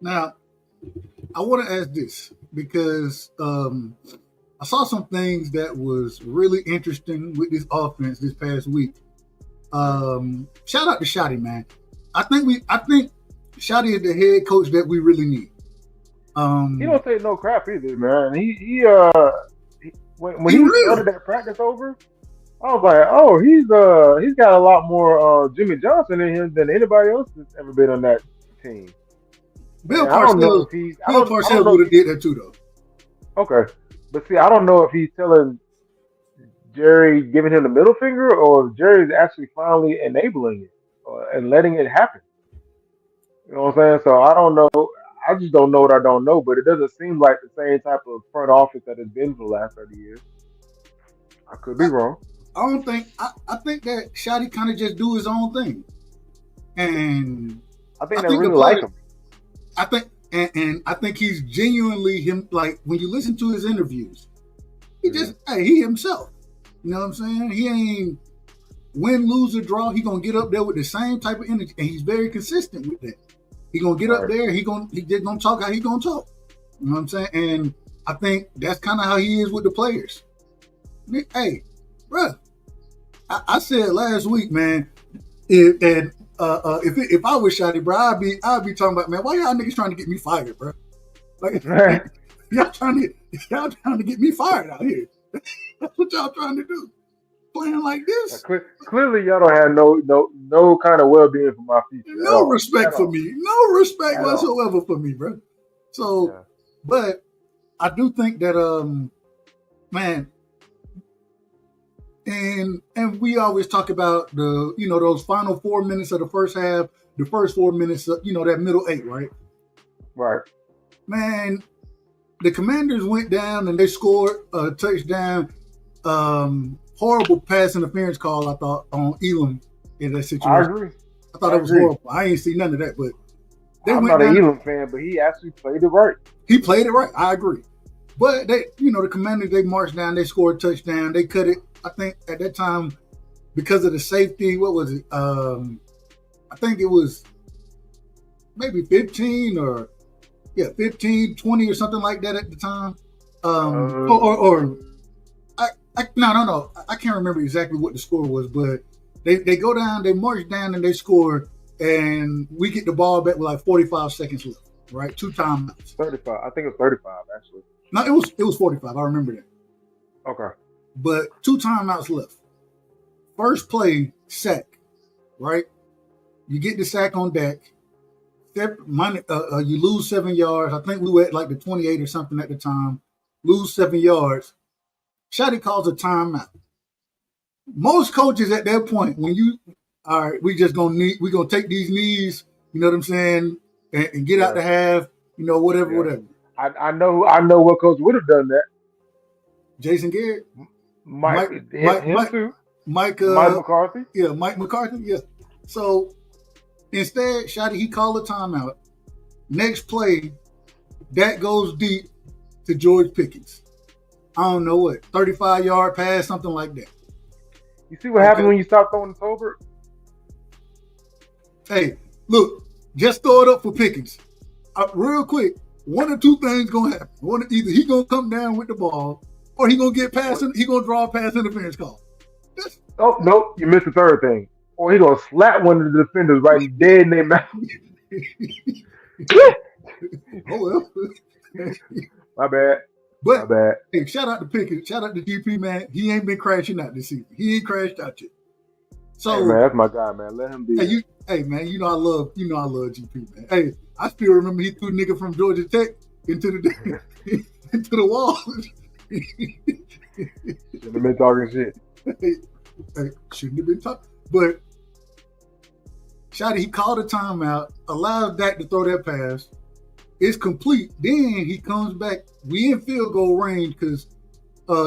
Now, I want to ask this because I saw some things that was really interesting with this offense this past week. Shout out to Shotty, man. I think Shotty is the head coach that we really need. He don't take no crap either, man. When he started that practice over, I was like, oh, he's got a lot more Jimmy Johnson in him than anybody else that's ever been on that team. Bill Parcells would have did that too, though. Okay, But see, I don't know if he's telling Jerry, giving him the middle finger, or if Jerry's actually finally enabling it and letting it happen. You know what I'm saying? So I don't know. I just don't know what I don't know. But it doesn't seem like the same type of front office that it's been for the last 30 years. I could be wrong. I don't think. I think that Shotty kind of just do his own thing, and I think they really like him. I think, and I think he's genuinely him. Like when you listen to his interviews, he just he himself. You know what I'm saying? He ain't win, lose, or draw. He gonna get up there with the same type of energy, and he's very consistent with that. He gonna get up there. He just gonna talk how he gonna talk. You know what I'm saying? And I think that's kind of how he is with the players. Hey, bro, I said last week, man. If I was Shotty, bro, I'd be talking about, man, why y'all niggas trying to get me fired, bro? Like y'all trying to get me fired out here. That's what y'all trying to do. Playing like this. Clearly, y'all don't have no kind of well-being for my future. No respect for me. No respect whatsoever for me, bro. So, but I do think that, man, and we always talk about those final 4 minutes of the first half, the first 4 minutes, that middle 8, right? Right. Man, the Commanders went down and they scored a touchdown. Horrible pass interference call, I thought, on Elam in that situation. I agree. I thought it was horrible. I ain't see none of that, but I'm not an Elam fan, but he actually played it right. He played it right. I agree. But they, the Commanders, they marched down, they scored a touchdown, they cut it. I think at that time, because of the safety, what was it? I think it was maybe 15, 20 or something like that at the time. No. I can't remember exactly what the score was, but they go down, they march down, and they score, and we get the ball back with like 45 seconds left, right? 2 timeouts. 35. I think it was 35, actually. No, it was 45. I remember that. Okay. But 2 timeouts left. First play, sack, right? You get the sack on deck. You lose 7 yards. I think we were at like the 28 or something at the time. Lose 7 yards. Shotty calls a timeout. Most coaches at that point, when we're gonna take these knees, you know what I'm saying, and get out the half, whatever. I know what coach would have done that. Jason Garrett, Mike McCarthy. Yeah, Mike McCarthy. Yeah. So instead, Shotty, he called a timeout. Next play, that goes deep to George Pickens. I don't know what, 35-yard pass, something like that. You see what happened when you stop throwing the Tolbert? Hey, look, just throw it up for Pickens. Real quick, one or two things gonna happen. Either he gonna come down with the ball, or he gonna get past. He gonna draw a pass interference call. Oh no, you missed the third thing. Or he gonna slap one of the defenders right dead in their mouth. Oh well. My bad. But hey, shout out to Pickens. Shout out to GP, man. He ain't been crashing out this season. He ain't crashed out yet. So, hey man, that's my guy, man. Let him be. Hey man, I love GP, man. Hey, I still remember he threw a nigga from Georgia Tech into the wall. Shouldn't have been talking shit. Hey, shouldn't have been talking. But Shotty, he called a timeout, allows Dak to throw that pass. It's complete. Then he comes back. We in field goal range because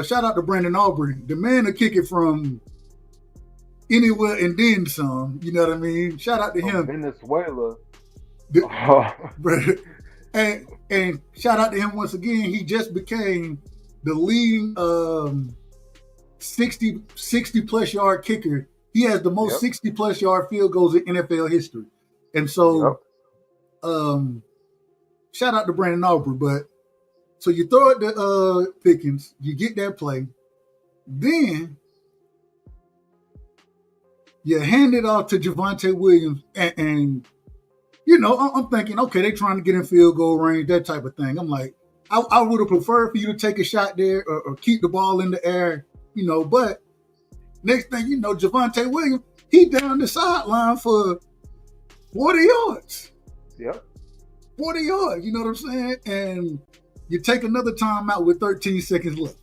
shout out to Brandon Aubrey. The man will kick it from anywhere and then some. You know what I mean? Shout out to him. Venezuela. And shout out to him once again. He just became the leading 60 plus yard kicker. He has the most 60 plus yard field goals in NFL history. And so shout out to Brandon Aubrey. But so you throw it to Pickens, you get that play, then you hand it off to Javonte Williams, and I'm thinking, okay, they trying to get in field goal range, that type of thing. I'm like, I would have preferred for you to take a shot there or keep the ball in the air, but next thing you know, Javonte Williams, he down the sideline for 40 yards. Yep. 40 yards, you know what I'm saying? And You take another timeout with 13 seconds left.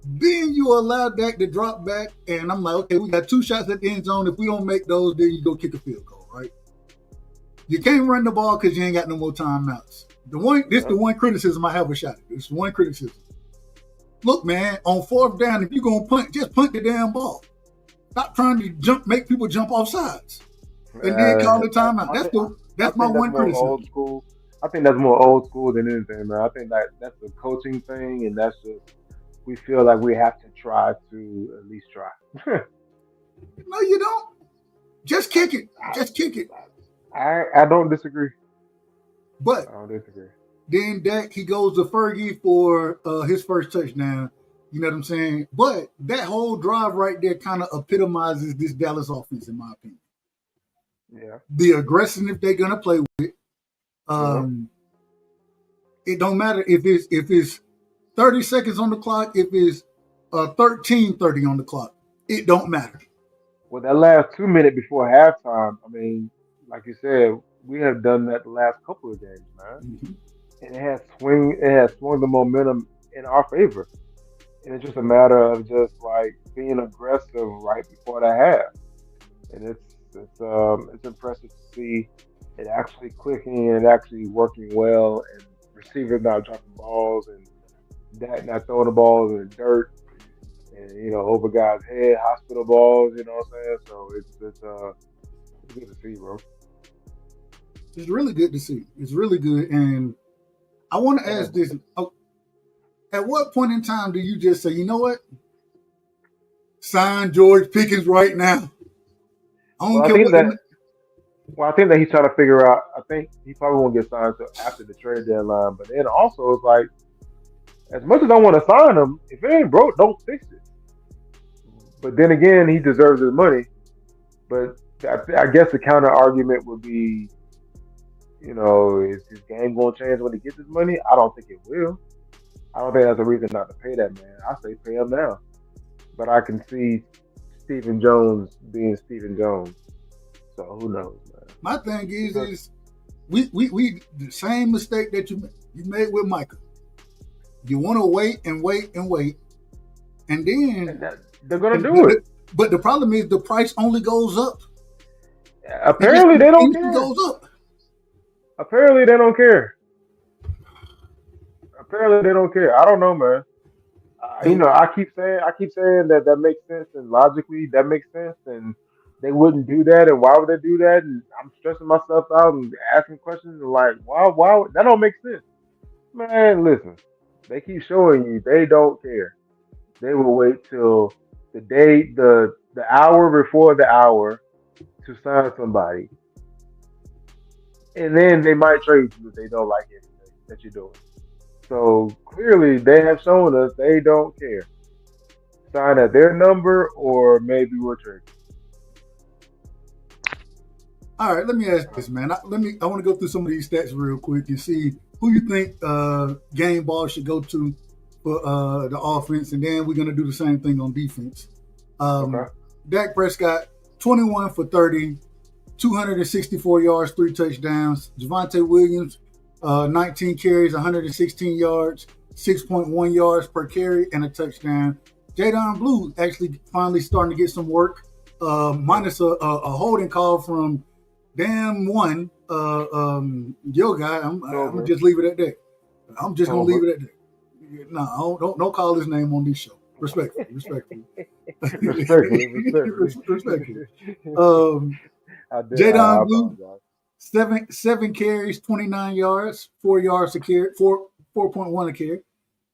Then you allow Dak to drop back, and I'm like, okay, we got 2 shots at the end zone. If we don't make those, then you go kick a field goal, right? You can't run the ball because you ain't got no more timeouts. This the one criticism I have a shot at. This one criticism. Look, man, on 4th down, if you're gonna punt, just punt the damn ball. Stop trying to make people jump off sides, and then call the timeout. That's my one criticism. Old school. I think that's more old school than anything, man. I think that's a coaching thing, and that's just we feel like we have to try to at least try. No, you don't. Just kick it. Just kick it. I don't disagree. But I don't disagree. Then Dak, he goes to Fergie for his first touchdown. You know what I'm saying? But that whole drive right there kind of epitomizes this Dallas offense, in my opinion. Yeah. The aggressiveness they're gonna play with. It don't matter if it's 30 seconds on the clock, if it's 13:30 on the clock. It don't matter. Well, that last 2 minutes before halftime, I mean, like you said, we have done that the last couple of games, man. Mm-hmm. And it has swung the momentum in our favor. And it's just a matter of just like being aggressive right before the half. And it's impressive to see it actually clicking and actually working well, and receivers not dropping balls, and Dak not throwing the balls in the dirt, and over guys' head, hospital balls. You know what I'm saying? So it's good to see, bro. It's really good to see. It's really good, and I want to ask this: at what point in time do you just say, you know what, sign George Pickens right now? I don't care what. Well, I think that he's trying to figure out. I think he probably won't get signed until after the trade deadline. But then also, it's like, as much as I want to sign him, if it ain't broke, don't fix it. But then again, he deserves his money. But I guess the counter argument would be, is his game going to change when he gets his money? I don't think it will. I don't think that's a reason not to pay that man. I say pay him now. But I can see Stephen Jones being Stephen Jones. So who knows, man? My thing is we the same mistake that you made with Michael. You want to wait and wait and wait, and then they're gonna do it. But the problem is the price only goes up. Apparently they don't care. It goes up. Apparently they don't care. Apparently they don't care. I don't know, man. I keep saying that makes sense, and logically that makes sense, and they wouldn't do that, and why would they do that? And I'm stressing myself out and asking questions, and like, why? That don't make sense, man. Listen, they keep showing you they don't care. They will wait till the hour before the hour to sign somebody, and then they might trade you if they don't like anything that you're doing. So clearly, they have shown us they don't care. Sign at their number, or maybe we're trading. All right, let me ask this, man. I want to go through some of these stats real quick and see who you think game ball should go to for the offense, and then we're going to do the same thing on defense. Okay. Dak Prescott, 21 for 30, 264 yards, 3 touchdowns. Javonte Williams, 19 carries, 116 yards, 6.1 yards per carry, and a touchdown. Jadon Blue actually finally starting to get some work, minus a holding call from damn one, your guy. I'm gonna just leave it at that. I'm just gonna leave it at that. No, don't call his name on this show. Respectfully. Jadon Blue, seven carries, 29 yards, 4 yards a carry, 4.1 a carry.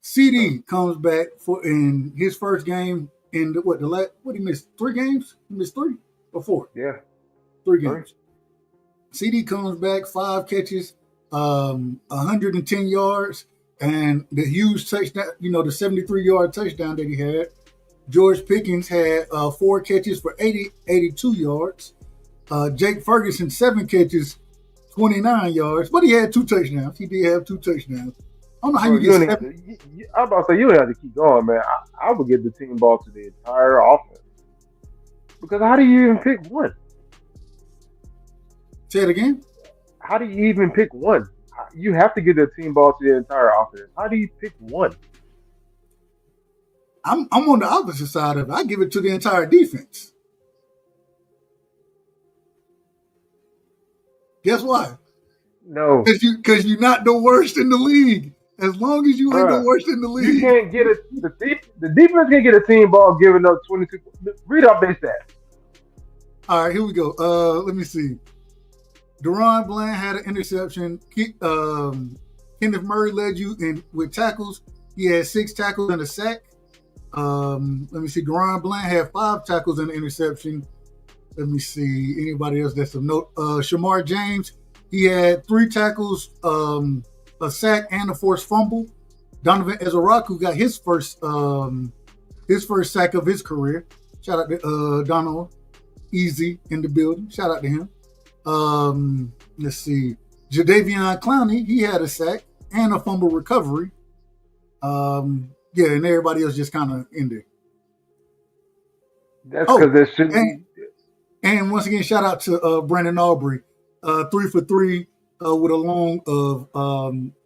CD comes back in his first game in what he missed 3 games? He missed 3 or 4? Yeah, 3 games. CD comes back, 5 catches, 110 yards, and the huge touchdown, the 73-yard touchdown that he had. George Pickens had 4 catches for 82 yards. Jake Ferguson, 7 catches, 29 yards, but he had 2 touchdowns. He did have 2 touchdowns. I don't know how you get 7. I'm about to say, you don't have to keep going, man. I would give the team ball to the entire offense. Because how do you even pick one? Say it again. How do you even pick one? you have to get the team ball to the entire offense. How do you pick one? I'm on the opposite side of it. I give it to the entire defense. Guess why? No, Because you're not the worst in the league. As long as you ain't the bruh, worst in the league. you can't get it. The defense can't get a team ball giving up 22. Read off their stats. All right, here we go. Let me see. Deron Bland had an interception. Kenneth Murray led you in with tackles. He had 6 tackles and a sack. Let me see. Deron Bland had 5 tackles and an interception. Let me see. Anybody else that's of note? Shamar James, he had 3 tackles, a sack, and a forced fumble. Donovan Ezaraku got his first sack of his career. Shout out to Donald Easy in the building. Shout out to him. Let's see. Jadeveon Clowney, he had a sack and a fumble recovery. Yeah, and everybody else just kind of in there. That's because there should be. And once again, shout out to Brandon Aubrey, 3 for 3 with a long of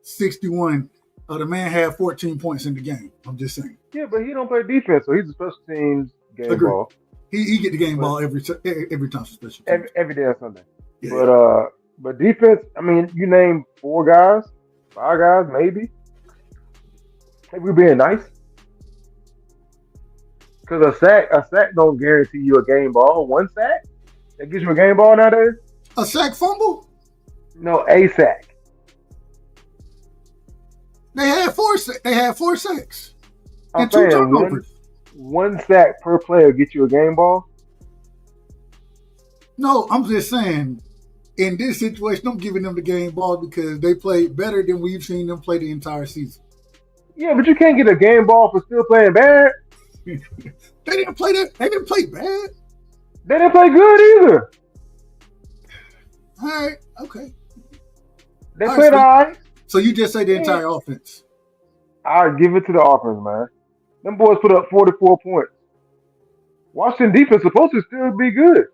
61. The man had 14 points in the game. I'm just saying. Yeah, but he don't play defense, so he's a special teams game Agreed. ball. He get the game ball every time for special teams. Every day on Sunday. Yeah. But defense, I mean, you name 4 guys, 5 guys, maybe. Hey, we being nice. Because a sack don't guarantee you a game ball. 1 sack that gives you a game ball nowadays. A sack fumble? No, a sack. They had 4 sacks. I'm And 2 saying turnovers. one sack per player get you a game ball. No, I'm just saying, in this situation, I'm giving them the game ball because they played better than we've seen them play the entire season. Yeah, but you can't get a game ball for still playing bad. They didn't play that. They didn't play bad. They didn't play good either. All right. Okay. They All played right, all right. So you just say the entire offense. I'll give it to the offense, man. Them boys put up 44 points. Washington defense supposed to still be good.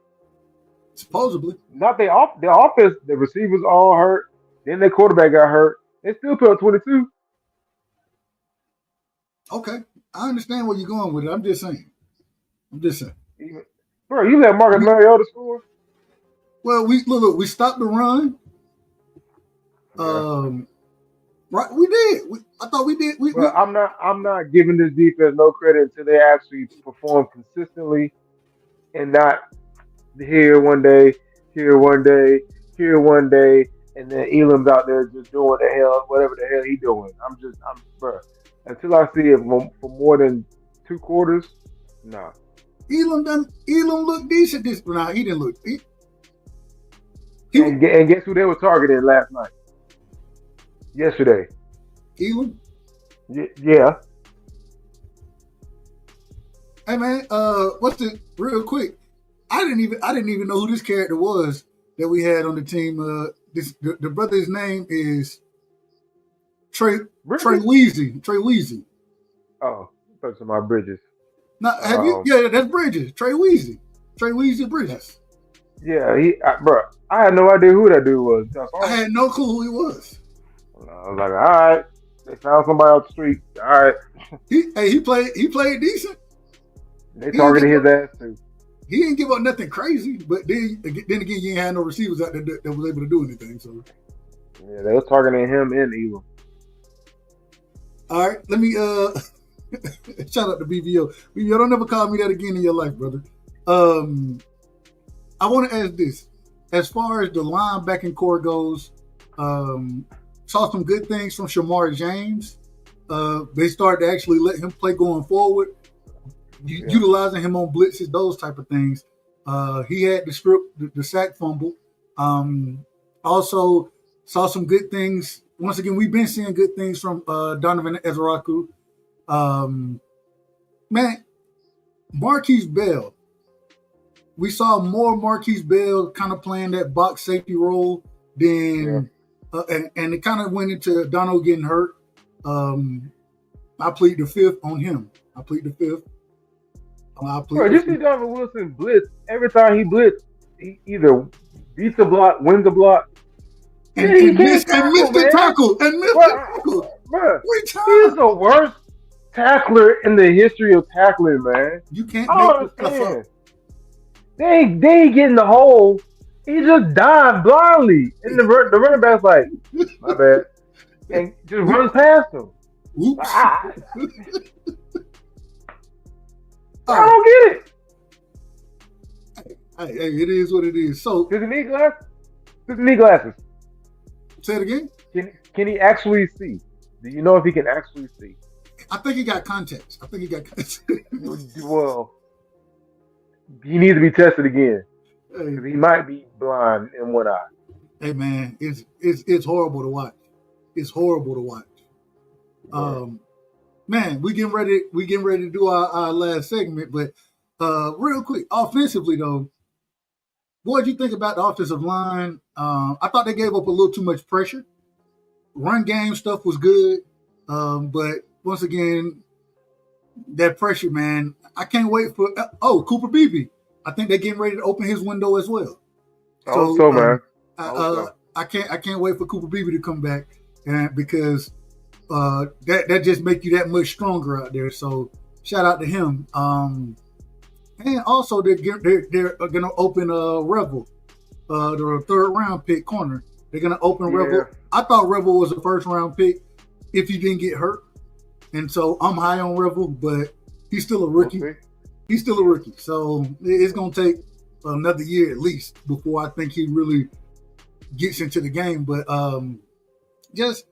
Supposedly. Not their offense, the receivers all hurt. Then their quarterback got hurt. They still put up 22. Okay. I understand where you're going with it. I'm just saying. Bro, you let Marcus Mariota score? Well, we stopped the run. Right, we did. I thought we did. Well, I'm not giving this defense no credit until they actually perform consistently and not here one day, and then Elam's out there just doing whatever the hell he doing. Bro. Until I see it for more than 2 quarters, nah. Elam looked decent. Nah, he didn't look. And guess who they were targeting last night? Yesterday. Elam? Yeah. Hey man, real quick? I didn't even know who this character was that we had on the team. The brother's name is Trey Weezy. Oh, that's my Bridges. Now, have you? Yeah, that's Bridges. Trey Weezy Bridges. Yeah, bro. I had no idea who that dude was. I had no clue who he was. I was like, all right, they found somebody off the street. All right. He played decent. They targeted his ass too. He didn't give up nothing crazy, but then again, you ain't had no receivers out there that was able to do anything. So yeah, they was targeting him and Elam. All right, let me shout out to BVO. BVO, don't ever call me that again in your life, brother. I want to ask this: as far as the linebacking core goes, saw some good things from Shamar James. They started to actually let him play going forward, utilizing him on blitzes, those type of things. He had the sack fumble. Also saw some good things. Once again, we've been seeing good things from Donovan Ezaraku. Man, Marquise Bell. We saw more Marquise Bell kind of playing that box safety role than, and it kind of went into Donald getting hurt. I plead the fifth on him. Bro, you see Donovan Wilson blitz. Every time he blitz, he either beats a block, wins a block. He can't and missed the tackle and missed the tackle Man, 3 he's times. the worst tackler in the history of tackling, man. You can't I make don't this stuff up. understand. They ain't getting the hole. He just dived blindly, and the running back's like, my bad, and just runs past him. Oops. I don't get it. Hey, it is what it is. So, Does he need glasses? Does he need glasses? say it again. Can he actually see? Do you know if he can actually see? I think he got contacts. Well, he needs to be tested again Hey, because he might be blind in one eye. hey, man, it's horrible to watch. It's horrible to watch. Man, we getting ready to do our last segment, but real quick, offensively though, what did you think about the offensive line? I thought they gave up a little too much pressure. Run game stuff was good, but once again, that pressure, man, I can't wait for. Cooper Beebe. I think they're getting ready to open his window as well. Also, man, I can't wait for Cooper Beebe to come back, and because that just make you that much stronger out there. So shout out to him. And also they're gonna open Revel, the 3rd round pick corner. They're gonna open Revel. I thought Revel was a 1st round pick if he didn't get hurt, and so I'm high on Revel, but he's still a rookie. He's still a rookie, so it's gonna take another year at least before I think he really gets into the game. But just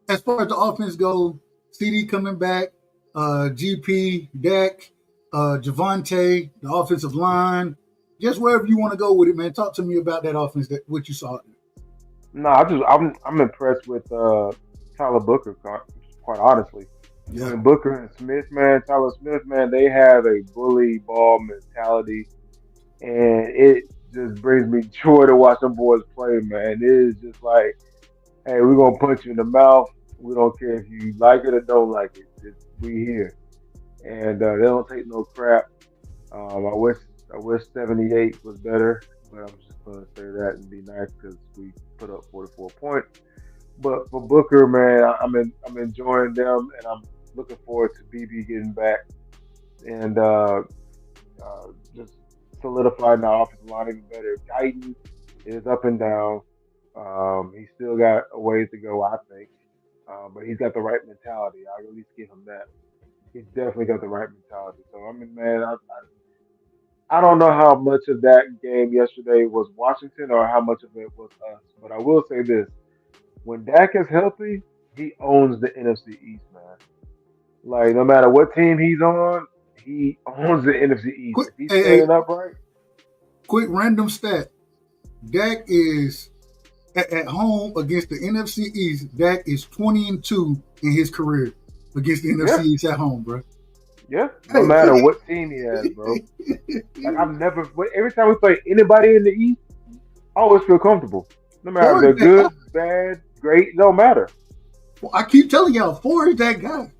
as far as the offense goes, CD coming back, GP, Dak, Javante, the offensive line, just wherever you want to go with it, man. Talk to me about that offense, what you saw. No, I'm impressed with Tyler Booker, quite honestly. Yeah. And Booker and Smith, man, Tyler Smith, man, they have a bully ball mentality, and it just brings me joy to watch them boys play, man. It is just like, hey, we're gonna punch you in the mouth. We don't care if you like it or don't like it. We here, and they don't take no crap. I wish 78 was better, but I'm just gonna say that and be nice because we put up 44 points. But for Booker, man, I'm enjoying them, and I'm looking forward to BB getting back and just solidifying the offensive line even better. Guyton is up and down. He's still got a ways to go, I think, but he's got the right mentality. I'll at least give him that. He's definitely got the right mentality. So I mean, man, I don't know how much of that game yesterday was Washington or how much of it was us, but I will say this. When Dak is healthy, he owns the NFC East, man. Like, no matter what team he's on, he owns the NFC East. If he's standing upright. Quick random stat. Dak is, at home against the NFC East, Dak is 20-2 in his career against the NFC East at home, bro. Yeah, no matter what team he has, bro. Like, every time we play anybody in the East, I always feel comfortable. No matter if they're good, bad, great, it don't matter. Well, I keep telling y'all, Ford is that guy.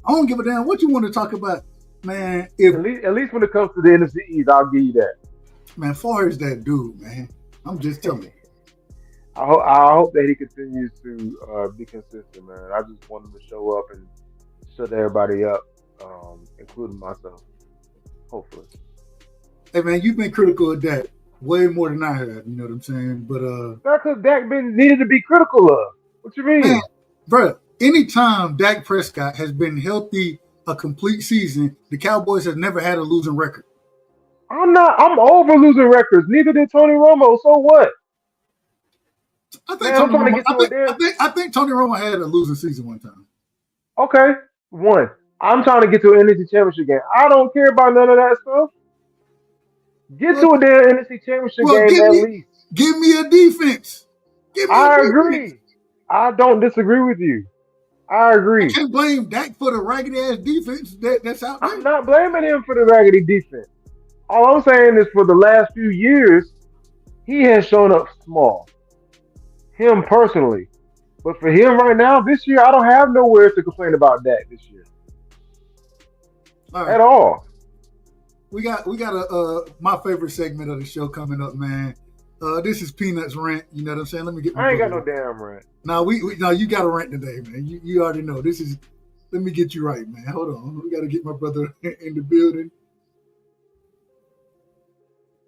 I don't give a damn what you want to talk about, man. At least when it comes to the NFC East, I'll give you that. Man, Ford is that dude, man. I'm just telling you. I hope that he continues to be consistent, man. I just want him to show up and shut everybody up, including myself. Hopefully. Hey, man, you've been critical of Dak way more than I have. You know what I'm saying? But that's because Dak needed to be critical of. What you mean, man, bro? Anytime Dak Prescott has been healthy a complete season, the Cowboys have never had a losing record. I'm over losing records. Neither did Tony Romo. So what? I think Tony Romo had a losing season one time. Okay, one. I'm trying to get to an NFC Championship game. I don't care about none of that stuff. Get to a damn NFC Championship game at least. Give me a defense. I agree. I don't disagree with you. I agree. I can't blame Dak for the raggedy ass defense that's out there. I'm not blaming him for the raggedy defense. All I'm saying is for the last few years, he has shown up small. Him personally. But for him right now, this year, I don't have nowhere to complain about Dak this year. At all. We got my favorite segment of the show coming up, man. This is Peanuts rant. You know what I'm saying? Let me get. I ain't got no damn rant. No, no, you got a rant today, man. You already know. This is. Let me get you right, man. Hold on. We got to get my brother in the building.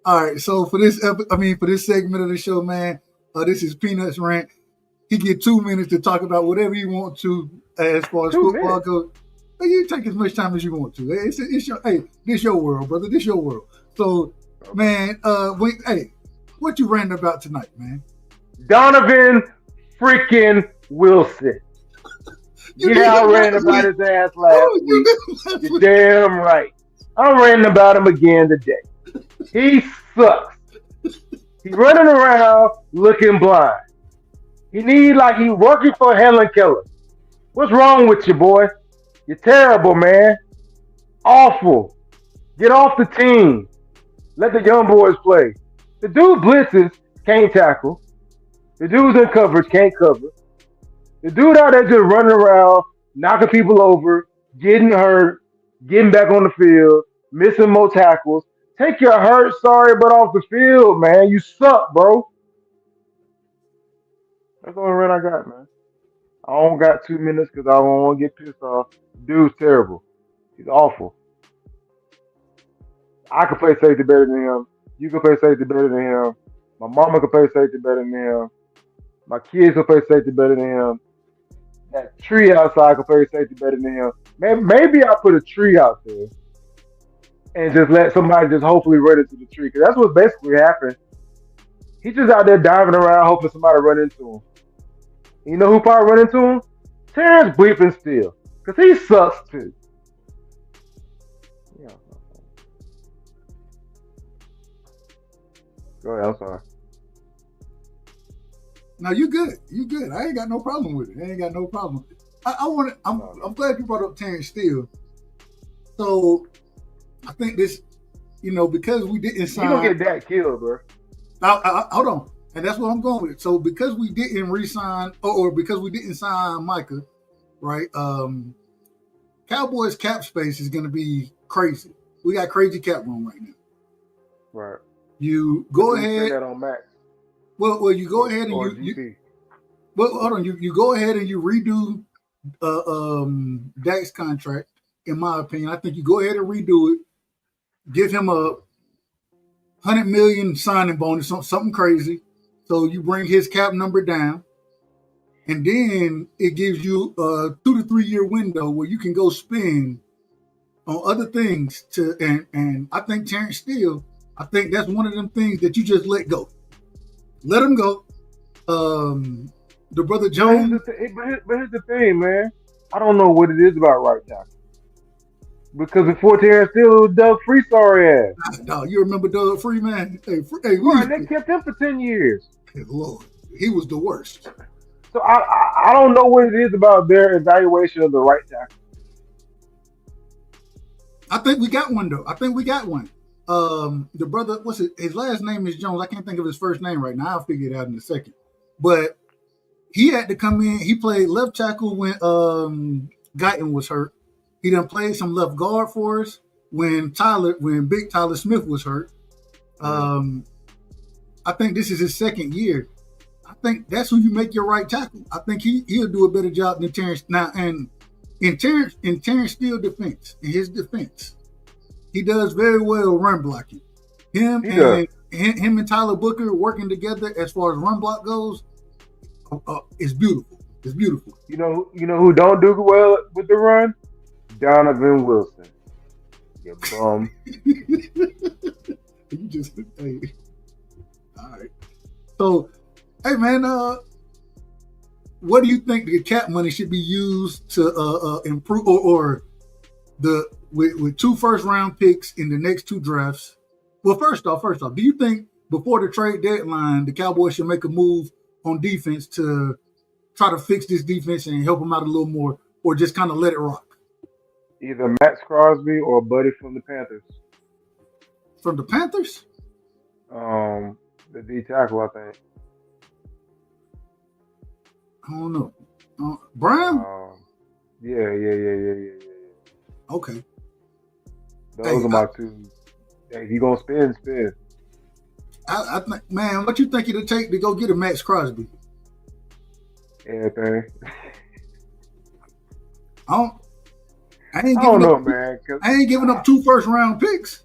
All right. So for this segment of the show, man, this is Peanuts rant. He get 2 minutes to talk about whatever he wants to as far as football goes. You take as much time as you want to. It's your this your world, brother. This your world. So, man, what you ranting about tonight, man? Donovan freaking Wilson. I ran about his ass last week. You're damn right. I'm ranting about him again today. He sucks. He's running around looking blind. He's working for Helen Keller. What's wrong with you, boy? You're terrible, man. Awful. Get off the team. Let the young boys play. The dude blitzes, can't tackle. The dude's in coverage, can't cover. The dude out there just running around, knocking people over, getting hurt, getting back on the field, missing more tackles. Take your hurt, sorry, but off the field, man. You suck, bro. That's the only rant I got, man. I don't got 2 minutes because I don't want to get pissed off. Dude's terrible. He's awful. I can play safety better than him. You can play safety better than him. My mama can play safety better than him. My kids can play safety better than him. That tree outside can play safety better than him. Maybe I put a tree out there and just let somebody just hopefully run into the tree. Because that's what basically happened. He's just out there diving around hoping somebody run into him. You know who probably run into him? Terrence Bleeping Steele. Because he sucks too. Yeah. Go ahead, I'm sorry. No, you good. You good. I ain't got no problem with it. I ain't got no problem. I'm glad you brought up Terrence Steele. So I think this, because we didn't sign. You gonna get that killed, bro. Hold on. And that's what I'm going with. So because we didn't re-sign or because we didn't sign Micah, right? Cowboys cap space is gonna be crazy. We got crazy cap room right now. Right. You go ahead. That on Max. Well, you go ahead and you hold on. You go ahead and you redo Dak's contract. In my opinion, I think you go ahead and redo it. Give him a $100 million signing bonus, something crazy. So you bring his cap number down, and then it gives you a 2 to 3 year window where you can go spend on other things. And I think Terrence Steele, I think that's one of them things that you just let go. Let him go. The brother Jones. But here's the thing, man. I don't know what it is about right tackle. Because before Terrence Steele, it was Doug Free sorry ass. No, you remember Doug Free, man? Hey, they kept him for 10 years. Hey, Lord, he was the worst. So I don't know what it is about their evaluation of the right tackle. I think we got one though. The brother, his last name is Jones. I can't think of his first name right now. I'll figure it out in a second. But he had to come in. He played left tackle when Guyton was hurt. He done played some left guard for us when Big Tyler Smith was hurt. I think this is his second year. I think that's who you make your right tackle. I think he'll do a better job than Terrence now. And in Terrence Steele defense, in his defense, he does very well run blocking. Him and Tyler Booker working together as far as run block goes, it's beautiful. It's beautiful. You know who don't do well with the run? Donovan Wilson. You bum. You just hey. All right. So, hey man, what do you think the cap money should be used to improve or with 2 first round picks in the next 2 drafts? Well, first off, do you think before the trade deadline the Cowboys should make a move on defense to try to fix this defense and help them out a little more, or just kind of let it rock? Either Max Crosby or Buddy from the Panthers. From the Panthers? The D tackle, I think. I don't know. Brown? Yeah. Okay. Those are my 2. Hey, if you gonna spin. I think, man, what you think it'll take to go get a Max Crosby? Everything. I I don't know, man. I ain't giving up 2 first-round picks.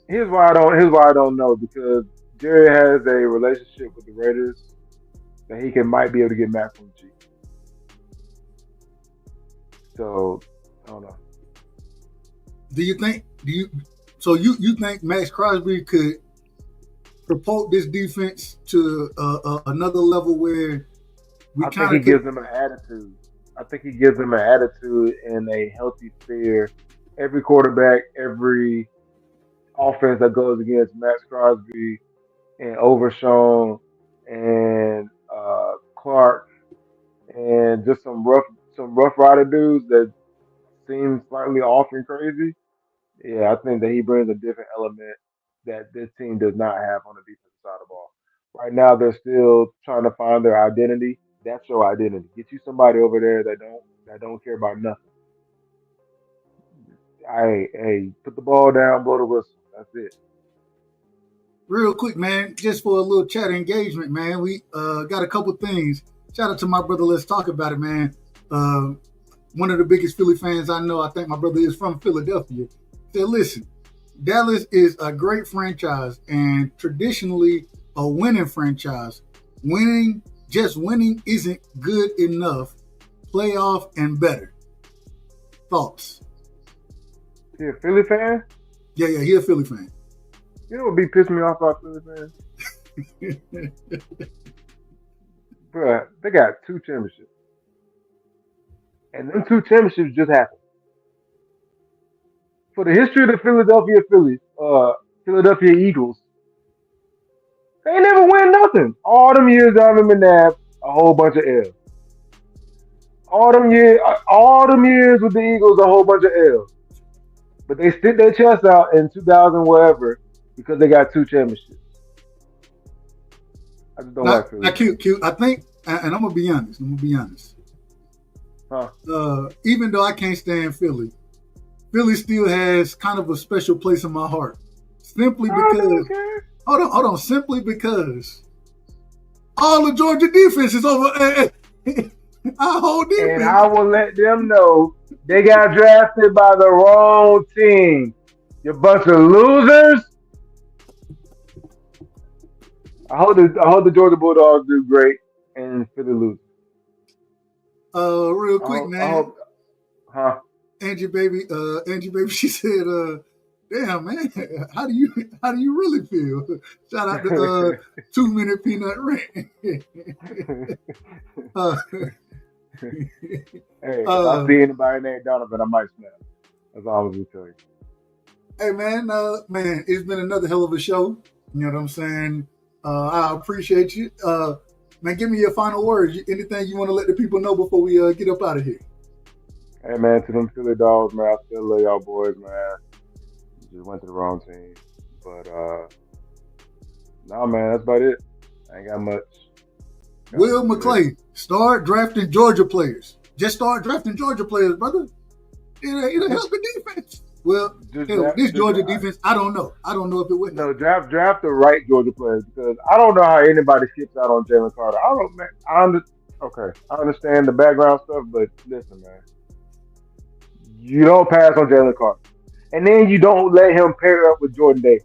Here's why I don't know, because Jerry has a relationship with the Raiders that he might be able to get Max from the Chiefs. So I don't know. You think Max Crosby could propel this defense to another level where I think he gives them an attitude. I think he gives them an attitude and a healthy fear. Every quarterback, every offense that goes against Max Crosby and Overshown and Clark and just some rough rider dudes that seem slightly off and crazy. Yeah, I think that he brings a different element that this team does not have on the defensive side of the ball. Right now, they're still trying to find their identity. That's your identity. Get you somebody over there that don't care about nothing. Hey, put the ball down, blow the whistle. That's it. Real quick, man, just for a little chat engagement, man, we got a couple things. Shout out to my brother. Let's talk about it, man. One of the biggest Philly fans I know. I think my brother is from Philadelphia. Said, listen, Dallas is a great franchise and traditionally a winning franchise. Just winning isn't good enough. Playoff and better. Thoughts? He a Philly fan? Yeah, he a Philly fan. You know what be pissing me off about Philly fans? Bruh, they got 2 championships. And them 2 championships just happened. For the history of the Philadelphia Eagles, they never win nothing. All them years Donovan McNabb, a whole bunch of L's. All them years with the Eagles, a whole bunch of L's. But they stick their chest out in 2000 wherever because they got 2 championships. I just don't like Philly. Cute. I think, and I'm gonna be honest. Huh? Even though I can't stand Philly still has kind of a special place in my heart. Simply because, hold on. Simply because all the Georgia defense is over. Our whole defense. And I will let them know they got drafted by the wrong team. You bunch of losers. I hope the Georgia Bulldogs do great and Philly lose. Real quick, man. Angie baby, she said, damn, man, how do you really feel? Shout out to 2 Minute Peanut Rant. Hey, if I see anybody named Donovan, I might snap. That's all I was going to tell you. Hey, man, it's been another hell of a show. You know what I'm saying? I appreciate you. Man, give me your final words. Anything you want to let the people know before we get up out of here? Hey, man, to them Philly Dogs, man, I still love y'all boys, man. Just went to the wrong team. But, man, that's about it. I ain't got much. Will McClay, start drafting Georgia players. Just start drafting Georgia players, brother. It'll help the defense. Well, this Georgia defense, I don't know. I don't know if it would. No, draft the right Georgia players because I don't know how anybody skips out on Jalen Carter. I understand the background stuff, but listen, man. You don't pass on Jalen Carter. And then you don't let him pair up with Jordan Davis.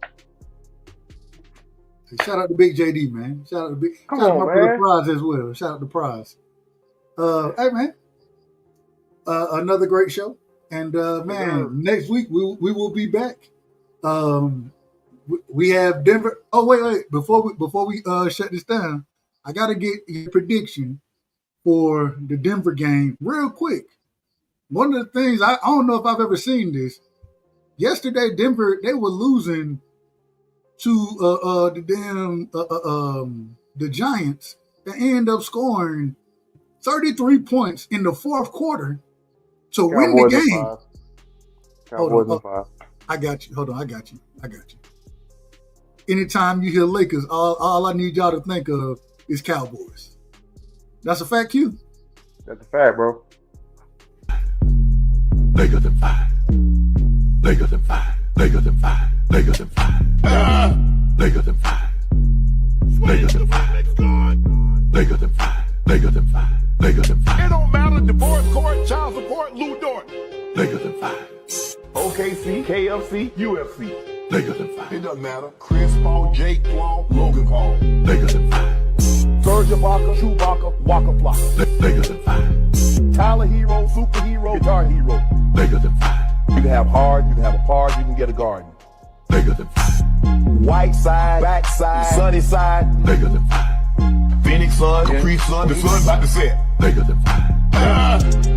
Shout out to Big JD, man. Shout out to my brother Prize as well. Shout out to Prize. Hey, man. Another great show. And, man, next week we will be back. We have Denver. Oh, wait. Before we shut this down, I got to get your prediction for the Denver game real quick. One of the things, I don't know if I've ever seen this. Yesterday, Denver, they were losing to the Giants. They end up scoring 33 points in the fourth quarter to win the game. Cowboys in 5. I got you. Hold on, I got you. Anytime you hear Lakers, all I need y'all to think of is Cowboys. That's a fact, Q. That's a fact, bro. Lakers in 5. Lakers in 5. Lakers in 5. Lakers in 5. Lakers in 5. Bigger than five. Bigger than five. Bigger than five. Bigger than five. It don't matter. Divorce court, child support, Lou Dort. Bigger than five. OKC, KFC, UFC. Bigger than five. It doesn't matter. Chris Paul, Jake Paul, Logan Paul. Bigger than five. Serge Ibaka, Chewbacca, Waka Flocka. Bigger than five. Tyler Hero, superhero, guitar hero. Bigger than five. You can have hard, you can have a park, you can get a garden. Bigger than five. White side, back side, sunny side. Bigger than five. Phoenix sun, Capri sun, the sun about to set. Bigger than five.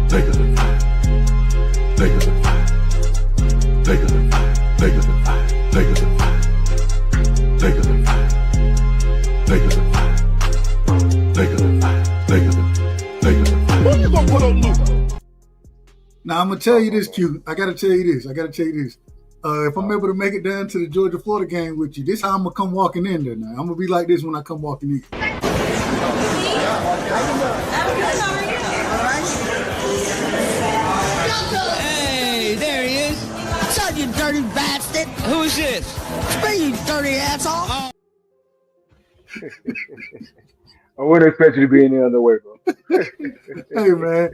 Bigger than five. Bigger than five. Bigger than five. Bigger than five. Bigger than five. Bigger than five. Bigger than five. Bigger than five. Bigger than five. What you gonna put on Luke? Now I'm gonna tell you this, Q. I gotta tell you this. If I'm able to make it down to the Georgia-Florida game with you, this how I'm gonna come walking in there. Now I'm gonna be like this when I come walking in. Hey, there he is. What's up, you dirty bastard? Who's this? It's me, you dirty asshole. I wouldn't expect you to be any other way, bro. Hey, man.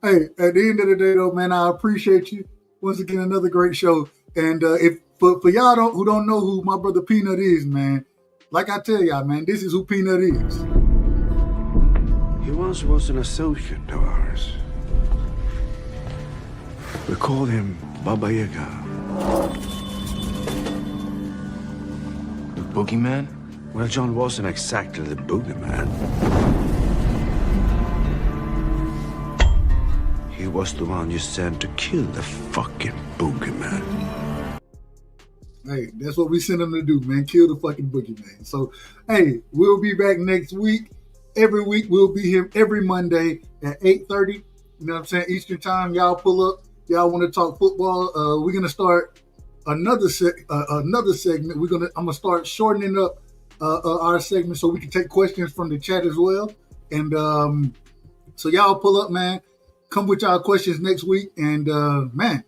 Hey, at the end of the day, though, man, I appreciate you. Once again, another great show. And if for y'all who don't know who my brother Peanut is, man, like I tell y'all, man, this is who Peanut is. He once was an associate of ours. We called him Baba Yaga. The boogeyman? Well, John wasn't exactly the boogeyman. He was the one you sent to kill the fucking boogeyman. Hey, that's what we sent him to do, man. Kill the fucking boogeyman. So, hey, we'll be back next week. Every week, we'll be here every Monday at 8:30. You know what I'm saying? Eastern time. Y'all pull up. Y'all want to talk football? We're gonna start another segment. I'm gonna start shortening up our segment so we can take questions from the chat as well. And so y'all pull up, man. Come with y'all questions next week. And man,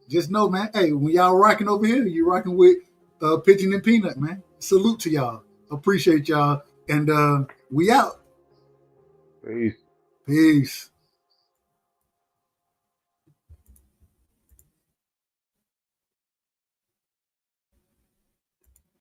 just know, man, hey, when y'all rocking over here, you rocking with Pigeon and Peanut, man. Salute to y'all. Appreciate y'all. And we out. Peace. Peace.